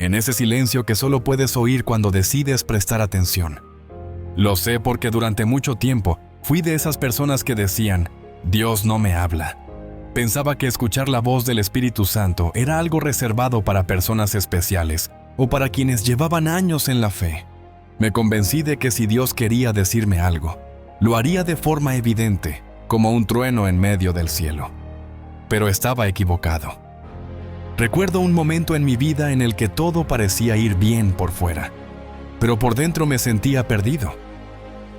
en ese silencio que solo puedes oír cuando decides prestar atención. Lo sé porque durante mucho tiempo Fui de esas personas que decían, Dios no me habla. Pensaba que escuchar la voz del Espíritu Santo era algo reservado para personas especiales o para quienes llevaban años en la fe. Me convencí de que si Dios quería decirme algo, lo haría de forma evidente, como un trueno en medio del cielo. Pero estaba equivocado. Recuerdo un momento en mi vida en el que todo parecía ir bien por fuera, pero por dentro me sentía perdido.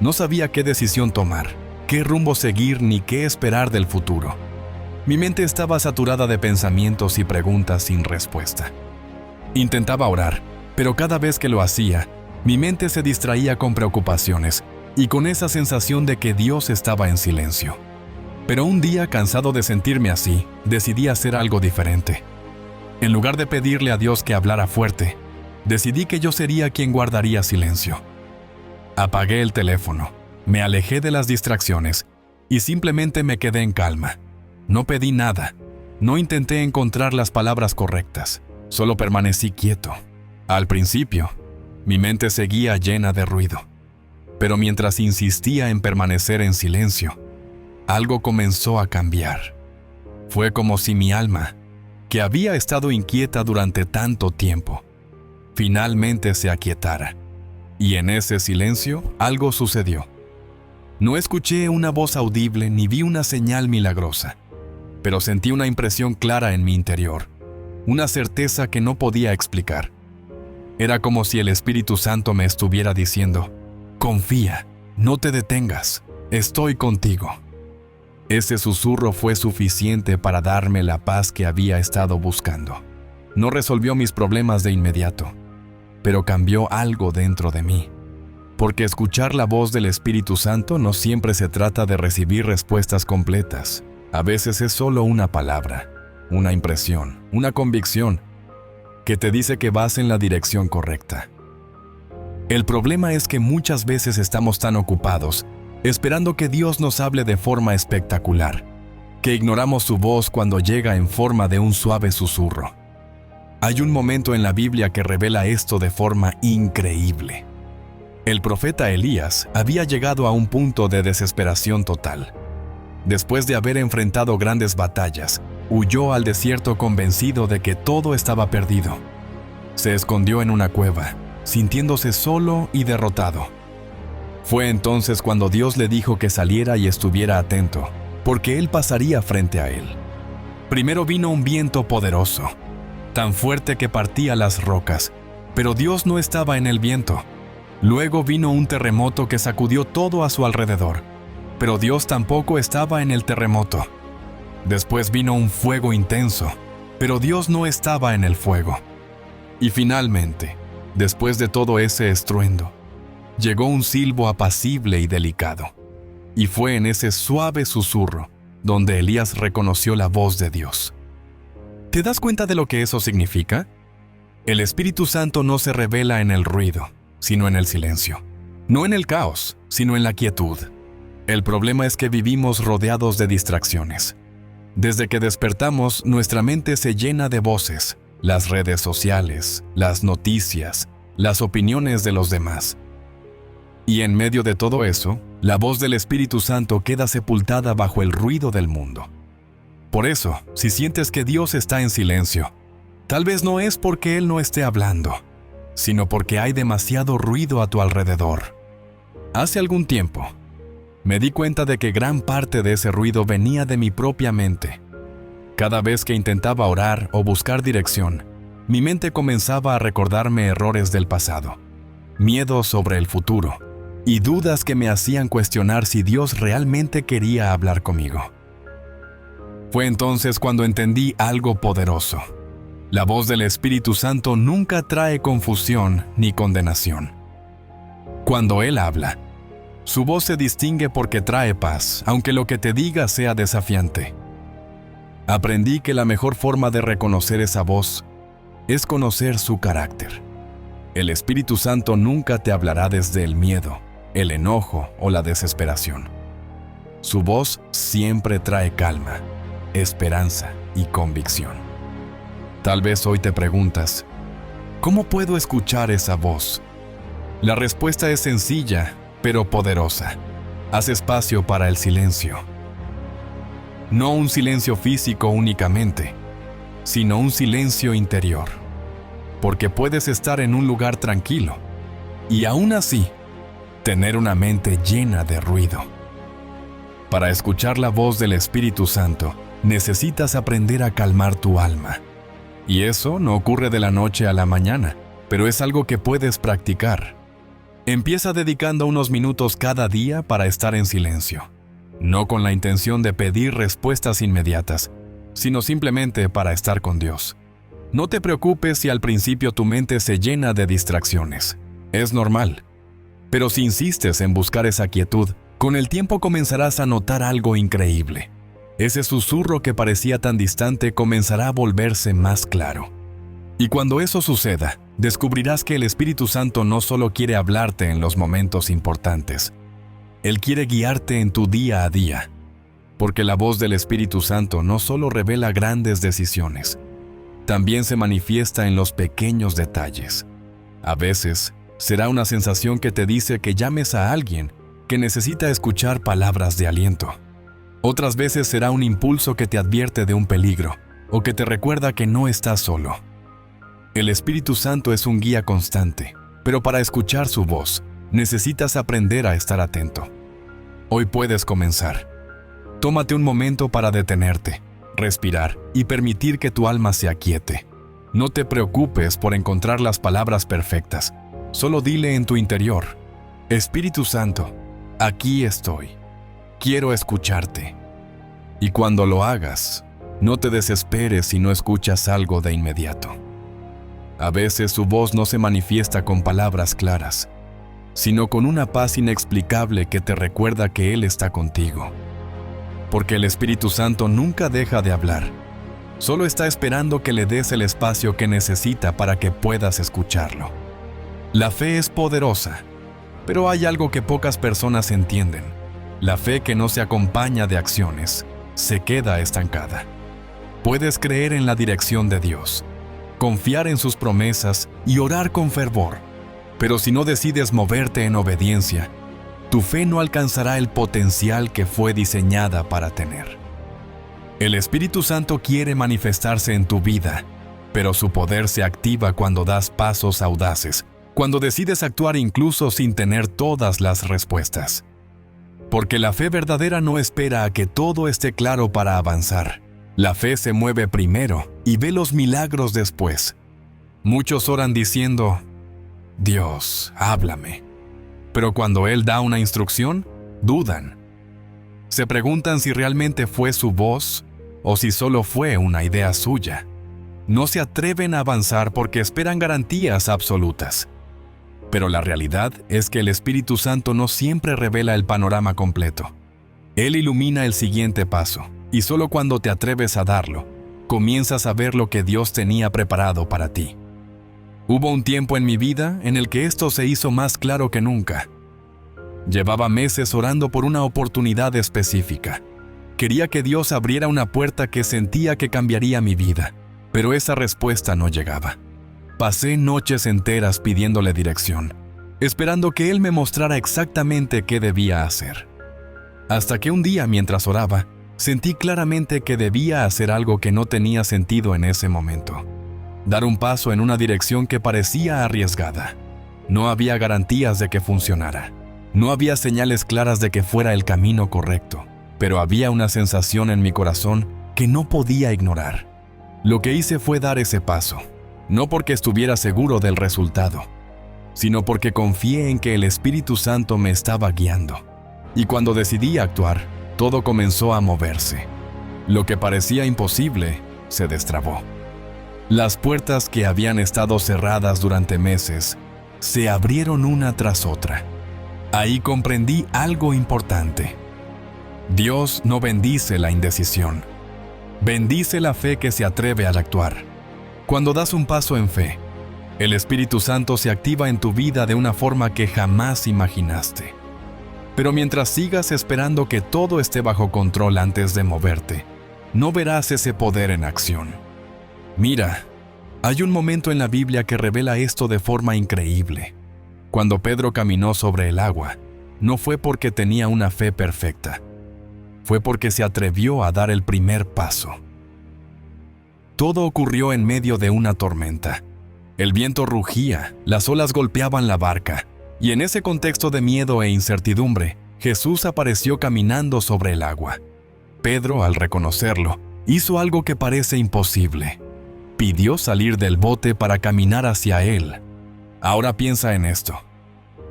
No sabía qué decisión tomar, qué rumbo seguir ni qué esperar del futuro. Mi mente estaba saturada de pensamientos y preguntas sin respuesta. Intentaba orar, pero cada vez que lo hacía, mi mente se distraía con preocupaciones y con esa sensación de que Dios estaba en silencio. Pero un día, cansado de sentirme así, decidí hacer algo diferente. En lugar de pedirle a Dios que hablara fuerte, decidí que yo sería quien guardaría silencio. Apagué el teléfono, me alejé de las distracciones y simplemente me quedé en calma. No pedí nada, no intenté encontrar las palabras correctas, solo permanecí quieto. Al principio, mi mente seguía llena de ruido, pero mientras insistía en permanecer en silencio, algo comenzó a cambiar. Fue como si mi alma, que había estado inquieta durante tanto tiempo, finalmente se aquietara. Y en ese silencio, algo sucedió. No escuché una voz audible ni vi una señal milagrosa, pero sentí una impresión clara en mi interior, una certeza que no podía explicar. Era como si el Espíritu Santo me estuviera diciendo, confía, no te detengas, estoy contigo. Ese susurro fue suficiente para darme la paz que había estado buscando. No resolvió mis problemas de inmediato, pero cambió algo dentro de mí. Porque escuchar la voz del Espíritu Santo no siempre se trata de recibir respuestas completas. A veces es solo una palabra, una impresión, una convicción que te dice que vas en la dirección correcta. El problema es que muchas veces estamos tan ocupados esperando que Dios nos hable de forma espectacular, que ignoramos su voz cuando llega en forma de un suave susurro. Hay un momento en la Biblia que revela esto de forma increíble. El profeta Elías había llegado a un punto de desesperación total. Después de haber enfrentado grandes batallas, huyó al desierto convencido de que todo estaba perdido. Se escondió en una cueva, sintiéndose solo y derrotado. Fue entonces cuando Dios le dijo que saliera y estuviera atento, porque él pasaría frente a él. Primero vino un viento poderoso, tan fuerte que partía las rocas, pero Dios no estaba en el viento. Luego vino un terremoto que sacudió todo a su alrededor, pero Dios tampoco estaba en el terremoto. Después vino un fuego intenso, pero Dios no estaba en el fuego. Y finalmente, después de todo ese estruendo, llegó un silbo apacible y delicado. Y fue en ese suave susurro donde Elías reconoció la voz de Dios. ¿Te das cuenta de lo que eso significa? El Espíritu Santo no se revela en el ruido, sino en el silencio. No en el caos, sino en la quietud. El problema es que vivimos rodeados de distracciones. Desde que despertamos, nuestra mente se llena de voces, las redes sociales, las noticias, las opiniones de los demás. Y en medio de todo eso, la voz del Espíritu Santo queda sepultada bajo el ruido del mundo. Por eso, si sientes que Dios está en silencio, tal vez no es porque Él no esté hablando, sino porque hay demasiado ruido a tu alrededor. Hace algún tiempo, me di cuenta de que gran parte de ese ruido venía de mi propia mente. Cada vez que intentaba orar o buscar dirección, mi mente comenzaba a recordarme errores del pasado, miedos sobre el futuro y dudas que me hacían cuestionar si Dios realmente quería hablar conmigo. Fue entonces cuando entendí algo poderoso. La voz del Espíritu Santo nunca trae confusión ni condenación. Cuando Él habla, su voz se distingue porque trae paz, aunque lo que te diga sea desafiante. Aprendí que la mejor forma de reconocer esa voz es conocer su carácter. El Espíritu Santo nunca te hablará desde el miedo, el enojo o la desesperación. Su voz siempre trae calma, esperanza y convicción. Tal vez hoy te preguntas, ¿cómo puedo escuchar esa voz? La respuesta es sencilla, pero poderosa. Haz espacio para el silencio. No un silencio físico únicamente, sino un silencio interior. Porque puedes estar en un lugar tranquilo y aún así tener una mente llena de ruido. Para escuchar la voz del Espíritu Santo, necesitas aprender a calmar tu alma. Y eso no ocurre de la noche a la mañana, pero es algo que puedes practicar. Empieza dedicando unos minutos cada día para estar en silencio. No con la intención de pedir respuestas inmediatas, sino simplemente para estar con Dios. No te preocupes si al principio tu mente se llena de distracciones. Es normal. Pero si insistes en buscar esa quietud, con el tiempo comenzarás a notar algo increíble. Ese susurro que parecía tan distante comenzará a volverse más claro. Y cuando eso suceda, descubrirás que el Espíritu Santo no solo quiere hablarte en los momentos importantes. Él quiere guiarte en tu día a día. Porque la voz del Espíritu Santo no solo revela grandes decisiones, también se manifiesta en los pequeños detalles. A veces, será una sensación que te dice que llames a alguien que necesita escuchar palabras de aliento. Otras veces será un impulso que te advierte de un peligro o que te recuerda que no estás solo. El Espíritu Santo es un guía constante, pero para escuchar su voz, necesitas aprender a estar atento. Hoy puedes comenzar. Tómate un momento para detenerte, respirar y permitir que tu alma se aquiete. No te preocupes por encontrar las palabras perfectas. Solo dile en tu interior: Espíritu Santo, aquí estoy. Quiero escucharte. Y cuando lo hagas, no te desesperes si no escuchas algo de inmediato. A veces su voz no se manifiesta con palabras claras, sino con una paz inexplicable que te recuerda que Él está contigo. Porque el Espíritu Santo nunca deja de hablar. Solo está esperando que le des el espacio que necesita para que puedas escucharlo. La fe es poderosa, pero hay algo que pocas personas entienden. La fe que no se acompaña de acciones se queda estancada. Puedes creer en la dirección de Dios, confiar en sus promesas y orar con fervor, pero si no decides moverte en obediencia, tu fe no alcanzará el potencial que fue diseñada para tener. El Espíritu Santo quiere manifestarse en tu vida, pero su poder se activa cuando das pasos audaces, cuando decides actuar incluso sin tener todas las respuestas. Porque la fe verdadera no espera a que todo esté claro para avanzar. La fe se mueve primero y ve los milagros después. Muchos oran diciendo: Dios, háblame. Pero cuando Él da una instrucción, dudan. Se preguntan si realmente fue su voz o si solo fue una idea suya. No se atreven a avanzar porque esperan garantías absolutas. Pero la realidad es que el Espíritu Santo no siempre revela el panorama completo. Él ilumina el siguiente paso, y solo cuando te atreves a darlo, comienzas a ver lo que Dios tenía preparado para ti. Hubo un tiempo en mi vida en el que esto se hizo más claro que nunca. Llevaba meses orando por una oportunidad específica. Quería que Dios abriera una puerta que sentía que cambiaría mi vida, pero esa respuesta no llegaba. Pasé noches enteras pidiéndole dirección, esperando que Él me mostrara exactamente qué debía hacer. Hasta que un día, mientras oraba, sentí claramente que debía hacer algo que no tenía sentido en ese momento. Dar un paso en una dirección que parecía arriesgada. No había garantías de que funcionara. No había señales claras de que fuera el camino correcto, pero había una sensación en mi corazón que no podía ignorar. Lo que hice fue dar ese paso, no porque estuviera seguro del resultado, sino porque confié en que el Espíritu Santo me estaba guiando. Y cuando decidí actuar, todo comenzó a moverse. Lo que parecía imposible se destrabó. Las puertas que habían estado cerradas durante meses se abrieron una tras otra. Ahí comprendí algo importante. Dios no bendice la indecisión. Bendice la fe que se atreve al actuar. Cuando das un paso en fe, el Espíritu Santo se activa en tu vida de una forma que jamás imaginaste. Pero mientras sigas esperando que todo esté bajo control antes de moverte, no verás ese poder en acción. Mira, hay un momento en la Biblia que revela esto de forma increíble. Cuando Pedro caminó sobre el agua, no fue porque tenía una fe perfecta. Fue porque se atrevió a dar el primer paso. Todo ocurrió en medio de una tormenta. El viento rugía, las olas golpeaban la barca, y en ese contexto de miedo e incertidumbre, Jesús apareció caminando sobre el agua. Pedro, al reconocerlo, hizo algo que parece imposible. Pidió salir del bote para caminar hacia él. Ahora piensa en esto.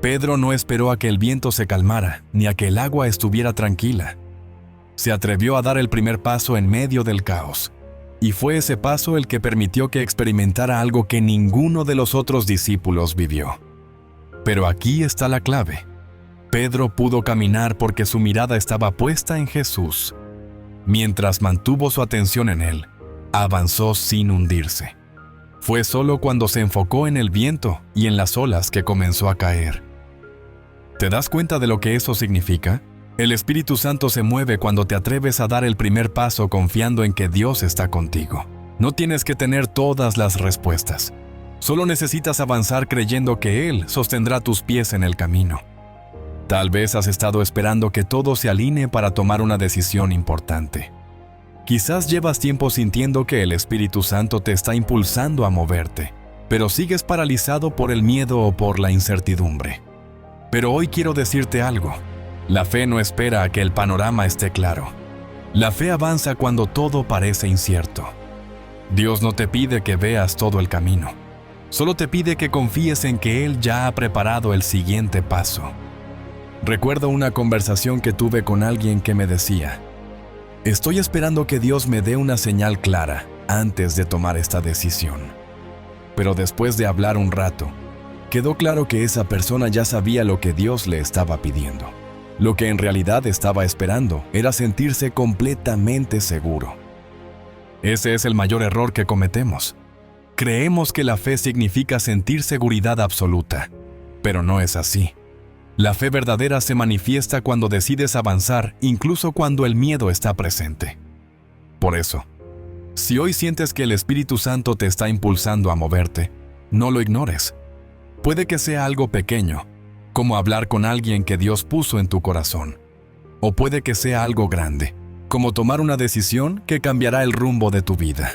Pedro no esperó a que el viento se calmara, ni a que el agua estuviera tranquila. Se atrevió a dar el primer paso en medio del caos. Y fue ese paso el que permitió que experimentara algo que ninguno de los otros discípulos vivió. Pero aquí está la clave. Pedro pudo caminar porque su mirada estaba puesta en Jesús. Mientras mantuvo su atención en él, avanzó sin hundirse. Fue solo cuando se enfocó en el viento y en las olas que comenzó a caer. ¿Te das cuenta de lo que eso significa? El Espíritu Santo se mueve cuando te atreves a dar el primer paso confiando en que Dios está contigo. No tienes que tener todas las respuestas. Solo necesitas avanzar creyendo que Él sostendrá tus pies en el camino. Tal vez has estado esperando que todo se alinee para tomar una decisión importante. Quizás llevas tiempo sintiendo que el Espíritu Santo te está impulsando a moverte, pero sigues paralizado por el miedo o por la incertidumbre. Pero hoy quiero decirte algo. La fe no espera a que el panorama esté claro. La fe avanza cuando todo parece incierto. Dios no te pide que veas todo el camino. Solo te pide que confíes en que Él ya ha preparado el siguiente paso. Recuerdo una conversación que tuve con alguien que me decía: estoy esperando que Dios me dé una señal clara antes de tomar esta decisión. Pero después de hablar un rato, quedó claro que esa persona ya sabía lo que Dios le estaba pidiendo. Lo que en realidad estaba esperando era sentirse completamente seguro. Ese es el mayor error que cometemos. Creemos que la fe significa sentir seguridad absoluta, pero no es así. La fe verdadera se manifiesta cuando decides avanzar, incluso cuando el miedo está presente. Por eso, si hoy sientes que el Espíritu Santo te está impulsando a moverte, no lo ignores. Puede que sea algo pequeño, como hablar con alguien que Dios puso en tu corazón. O puede que sea algo grande, como tomar una decisión que cambiará el rumbo de tu vida.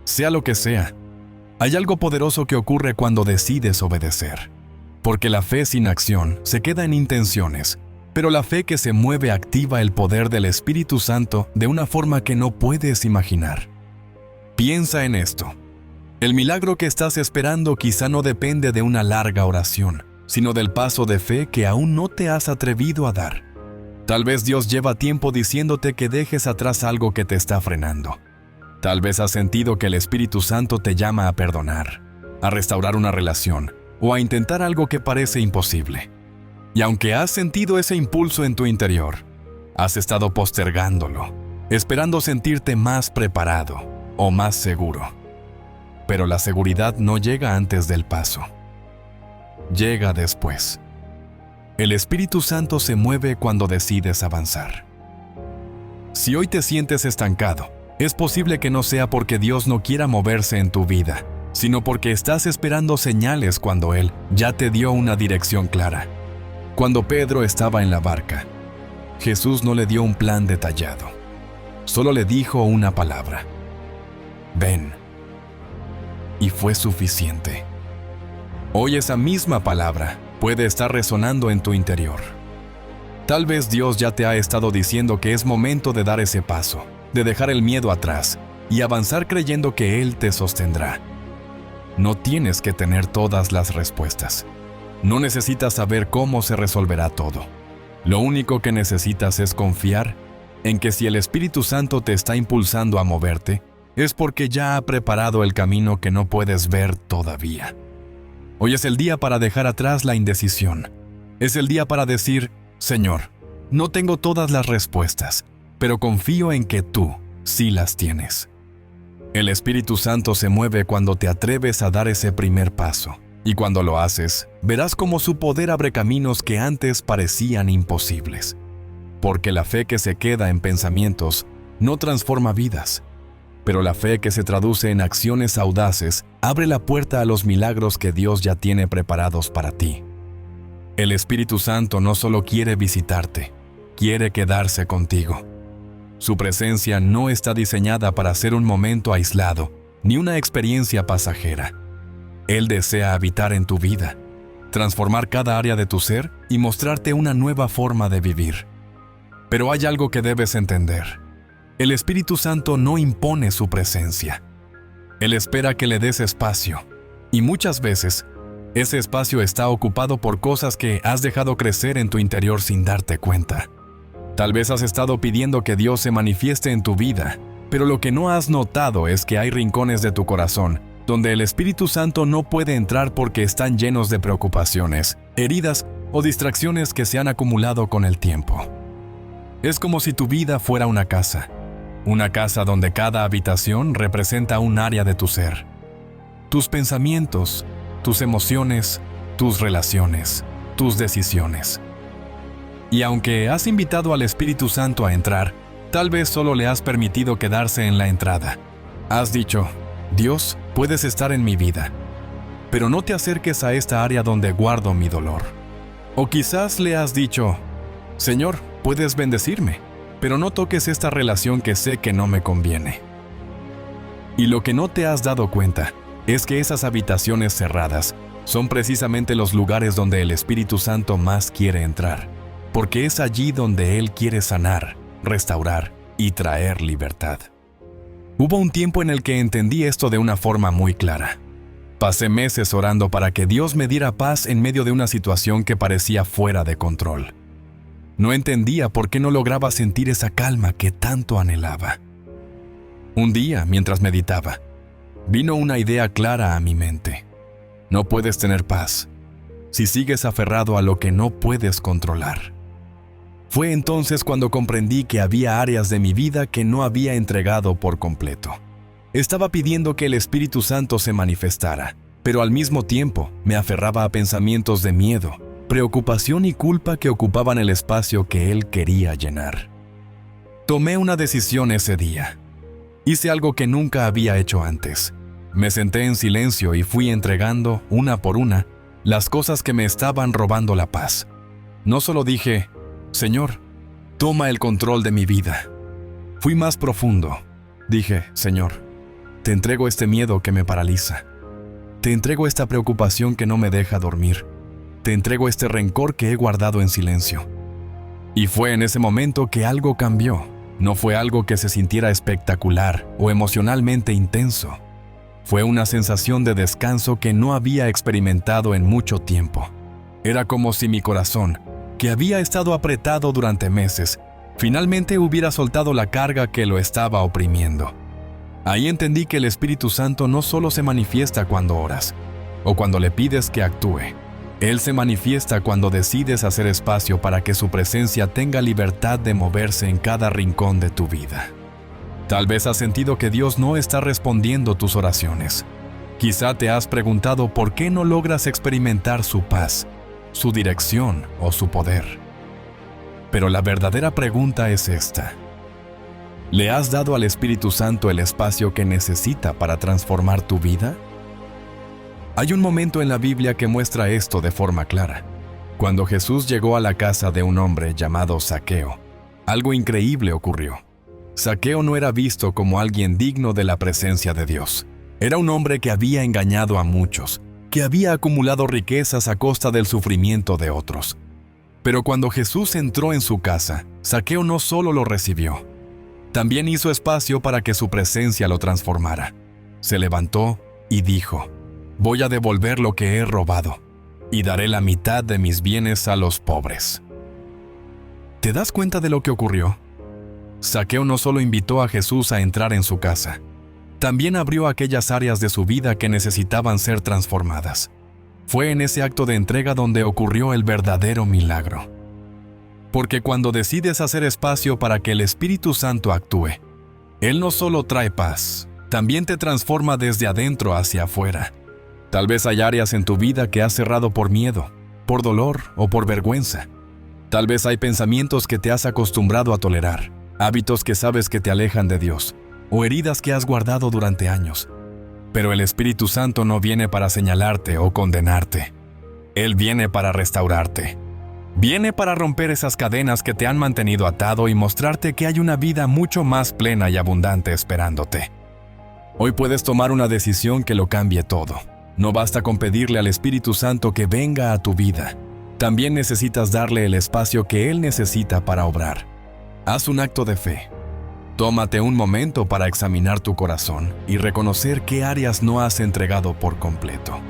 Sea lo que sea, hay algo poderoso que ocurre cuando decides obedecer. Porque la fe sin acción se queda en intenciones, pero la fe que se mueve activa el poder del Espíritu Santo de una forma que no puedes imaginar. Piensa en esto. El milagro que estás esperando quizá no depende de una larga oración, sino del paso de fe que aún no te has atrevido a dar. Tal vez Dios lleva tiempo diciéndote que dejes atrás algo que te está frenando. Tal vez has sentido que el Espíritu Santo te llama a perdonar, a restaurar una relación, o a intentar algo que parece imposible. Y aunque has sentido ese impulso en tu interior, has estado postergándolo, esperando sentirte más preparado o más seguro. Pero la seguridad no llega antes del paso. Llega después. El Espíritu Santo se mueve cuando decides avanzar. Si hoy te sientes estancado, es posible que no sea porque Dios no quiera moverse en tu vida, sino porque estás esperando señales cuando Él ya te dio una dirección clara. Cuando Pedro estaba en la barca, Jesús no le dio un plan detallado. Solo le dijo una palabra: ven. Y fue suficiente. Hoy esa misma palabra puede estar resonando en tu interior. Tal vez Dios ya te ha estado diciendo que es momento de dar ese paso, de dejar el miedo atrás y avanzar creyendo que Él te sostendrá. No tienes que tener todas las respuestas. No necesitas saber cómo se resolverá todo. Lo único que necesitas es confiar en que si el Espíritu Santo te está impulsando a moverte, es porque ya ha preparado el camino que no puedes ver todavía. Hoy es el día para dejar atrás la indecisión. Es el día para decir: Señor, no tengo todas las respuestas, pero confío en que tú sí las tienes. El Espíritu Santo se mueve cuando te atreves a dar ese primer paso, y cuando lo haces, verás cómo su poder abre caminos que antes parecían imposibles. Porque la fe que se queda en pensamientos no transforma vidas, pero la fe que se traduce en acciones audaces abre la puerta a los milagros que Dios ya tiene preparados para ti. El Espíritu Santo no solo quiere visitarte, quiere quedarse contigo. Su presencia no está diseñada para ser un momento aislado, ni una experiencia pasajera. Él desea habitar en tu vida, transformar cada área de tu ser y mostrarte una nueva forma de vivir. Pero hay algo que debes entender. El Espíritu Santo no impone su presencia. Él espera que le des espacio, y muchas veces, ese espacio está ocupado por cosas que has dejado crecer en tu interior sin darte cuenta. Tal vez has estado pidiendo que Dios se manifieste en tu vida, pero lo que no has notado es que hay rincones de tu corazón donde el Espíritu Santo no puede entrar porque están llenos de preocupaciones, heridas o distracciones que se han acumulado con el tiempo. Es como si tu vida fuera una casa donde cada habitación representa un área de tu ser. Tus pensamientos, tus emociones, tus relaciones, tus decisiones. Y aunque has invitado al Espíritu Santo a entrar, tal vez solo le has permitido quedarse en la entrada. Has dicho, Dios, puedes estar en mi vida, pero no te acerques a esta área donde guardo mi dolor. O quizás le has dicho, Señor, puedes bendecirme, pero no toques esta relación que sé que no me conviene. Y lo que no te has dado cuenta es que esas habitaciones cerradas son precisamente los lugares donde el Espíritu Santo más quiere entrar, porque es allí donde Él quiere sanar, restaurar y traer libertad. Hubo un tiempo en el que entendí esto de una forma muy clara. Pasé meses orando para que Dios me diera paz en medio de una situación que parecía fuera de control. No entendía por qué no lograba sentir esa calma que tanto anhelaba. Un día, mientras meditaba, vino una idea clara a mi mente. No puedes tener paz si sigues aferrado a lo que no puedes controlar. Fue entonces cuando comprendí que había áreas de mi vida que no había entregado por completo. Estaba pidiendo que el Espíritu Santo se manifestara, pero al mismo tiempo me aferraba a pensamientos de miedo, preocupación y culpa que ocupaban el espacio que Él quería llenar. Tomé una decisión ese día. Hice algo que nunca había hecho antes. Me senté en silencio y fui entregando, una por una, las cosas que me estaban robando la paz. No solo dije, Señor, toma el control de mi vida. Fui más profundo. Dije, Señor, te entrego este miedo que me paraliza. Te entrego esta preocupación que no me deja dormir. Te entrego este rencor que he guardado en silencio. Y fue en ese momento que algo cambió. No fue algo que se sintiera espectacular o emocionalmente intenso. Fue una sensación de descanso que no había experimentado en mucho tiempo. Era como si mi corazón, que había estado apretado durante meses, finalmente hubiera soltado la carga que lo estaba oprimiendo. Ahí entendí que el Espíritu Santo no solo se manifiesta cuando oras, o cuando le pides que actúe. Él se manifiesta cuando decides hacer espacio para que su presencia tenga libertad de moverse en cada rincón de tu vida. Tal vez has sentido que Dios no está respondiendo tus oraciones. Quizá te has preguntado por qué no logras experimentar su paz, su dirección o su poder. Pero la verdadera pregunta es esta. ¿Le has dado al Espíritu Santo el espacio que necesita para transformar tu vida? Hay un momento en la Biblia que muestra esto de forma clara. Cuando Jesús llegó a la casa de un hombre llamado Zaqueo, algo increíble ocurrió. Zaqueo no era visto como alguien digno de la presencia de Dios. Era un hombre que había engañado a muchos, que había acumulado riquezas a costa del sufrimiento de otros. Pero cuando Jesús entró en su casa, Zaqueo no solo lo recibió, también hizo espacio para que su presencia lo transformara. Se levantó y dijo, voy a devolver lo que he robado y daré la mitad de mis bienes a los pobres. ¿Te das cuenta de lo que ocurrió? Zaqueo no solo invitó a Jesús a entrar en su casa, también abrió aquellas áreas de su vida que necesitaban ser transformadas. Fue en ese acto de entrega donde ocurrió el verdadero milagro. Porque cuando decides hacer espacio para que el Espíritu Santo actúe, Él no solo trae paz, también te transforma desde adentro hacia afuera. Tal vez hay áreas en tu vida que has cerrado por miedo, por dolor o por vergüenza. Tal vez hay pensamientos que te has acostumbrado a tolerar, hábitos que sabes que te alejan de Dios, o heridas que has guardado durante años. Pero el Espíritu Santo no viene para señalarte o condenarte. Él viene para restaurarte. Viene para romper esas cadenas que te han mantenido atado y mostrarte que hay una vida mucho más plena y abundante esperándote. Hoy puedes tomar una decisión que lo cambie todo. No basta con pedirle al Espíritu Santo que venga a tu vida. También necesitas darle el espacio que Él necesita para obrar. Haz un acto de fe. Tómate un momento para examinar tu corazón y reconocer qué áreas no has entregado por completo.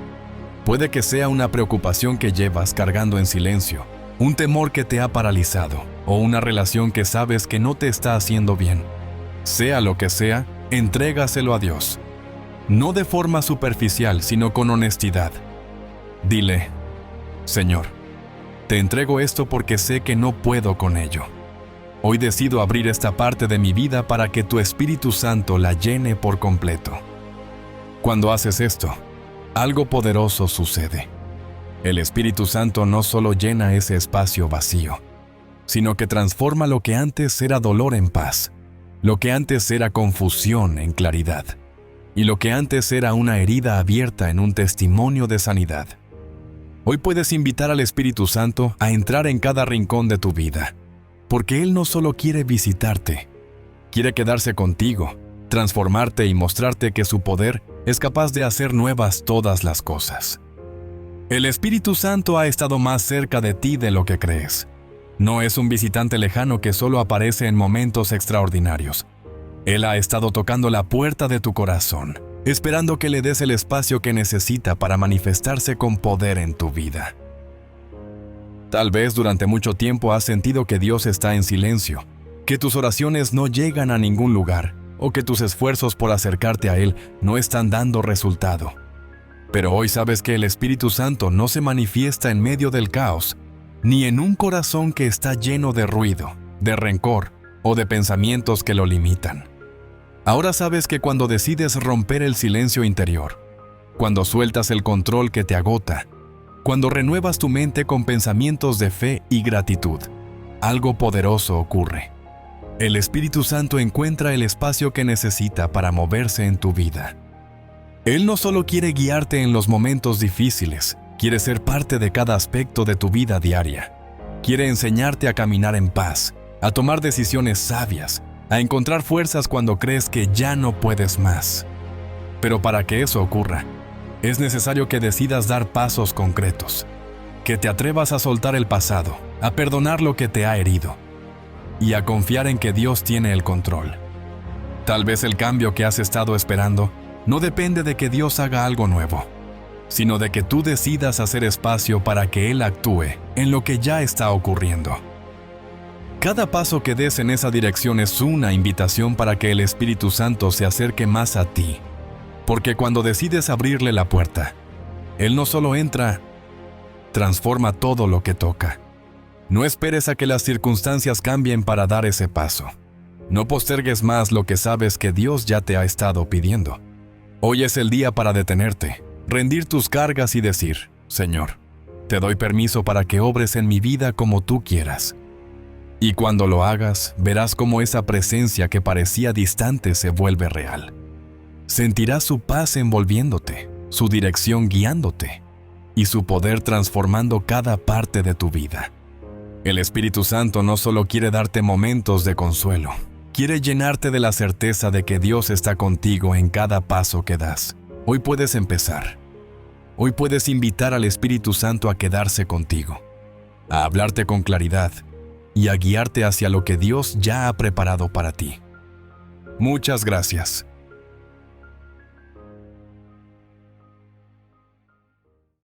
Puede que sea una preocupación que llevas cargando en silencio, un temor que te ha paralizado o una relación que sabes que no te está haciendo bien. Sea lo que sea, entrégaselo a Dios. No de forma superficial, sino con honestidad. Dile: Señor, te entrego esto porque sé que no puedo con ello. Hoy decido abrir esta parte de mi vida para que tu Espíritu Santo la llene por completo. Cuando haces esto, algo poderoso sucede. El Espíritu Santo no solo llena ese espacio vacío, sino que transforma lo que antes era dolor en paz, lo que antes era confusión en claridad, y lo que antes era una herida abierta en un testimonio de sanidad. Hoy puedes invitar al Espíritu Santo a entrar en cada rincón de tu vida, porque Él no solo quiere visitarte, quiere quedarse contigo, transformarte y mostrarte que su poder es capaz de hacer nuevas todas las cosas. El Espíritu Santo ha estado más cerca de ti de lo que crees. No es un visitante lejano que solo aparece en momentos extraordinarios. Él ha estado tocando la puerta de tu corazón, esperando que le des el espacio que necesita para manifestarse con poder en tu vida. Tal vez durante mucho tiempo has sentido que Dios está en silencio, que tus oraciones no llegan a ningún lugar, o que tus esfuerzos por acercarte a Él no están dando resultado. Pero hoy sabes que el Espíritu Santo no se manifiesta en medio del caos, ni en un corazón que está lleno de ruido, de rencor o de pensamientos que lo limitan. Ahora sabes que cuando decides romper el silencio interior, cuando sueltas el control que te agota, cuando renuevas tu mente con pensamientos de fe y gratitud, algo poderoso ocurre. El Espíritu Santo encuentra el espacio que necesita para moverse en tu vida. Él no solo quiere guiarte en los momentos difíciles, quiere ser parte de cada aspecto de tu vida diaria. Quiere enseñarte a caminar en paz, a tomar decisiones sabias, a encontrar fuerzas cuando crees que ya no puedes más. Pero para que eso ocurra, es necesario que decidas dar pasos concretos, que te atrevas a soltar el pasado, a perdonar lo que te ha herido y a confiar en que Dios tiene el control. Tal vez el cambio que has estado esperando no depende de que Dios haga algo nuevo, sino de que tú decidas hacer espacio para que Él actúe en lo que ya está ocurriendo. Cada paso que des en esa dirección es una invitación para que el Espíritu Santo se acerque más a ti, porque cuando decides abrirle la puerta, Él no solo entra, transforma todo lo que toca. No esperes a que las circunstancias cambien para dar ese paso. No postergues más lo que sabes que Dios ya te ha estado pidiendo. Hoy es el día para detenerte, rendir tus cargas y decir: Señor, te doy permiso para que obres en mi vida como tú quieras. Y cuando lo hagas, verás cómo esa presencia que parecía distante se vuelve real. Sentirás su paz envolviéndote, su dirección guiándote, y su poder transformando cada parte de tu vida. El Espíritu Santo no solo quiere darte momentos de consuelo, quiere llenarte de la certeza de que Dios está contigo en cada paso que das. Hoy puedes empezar. Hoy puedes invitar al Espíritu Santo a quedarse contigo, a hablarte con claridad y a guiarte hacia lo que Dios ya ha preparado para ti. Muchas gracias.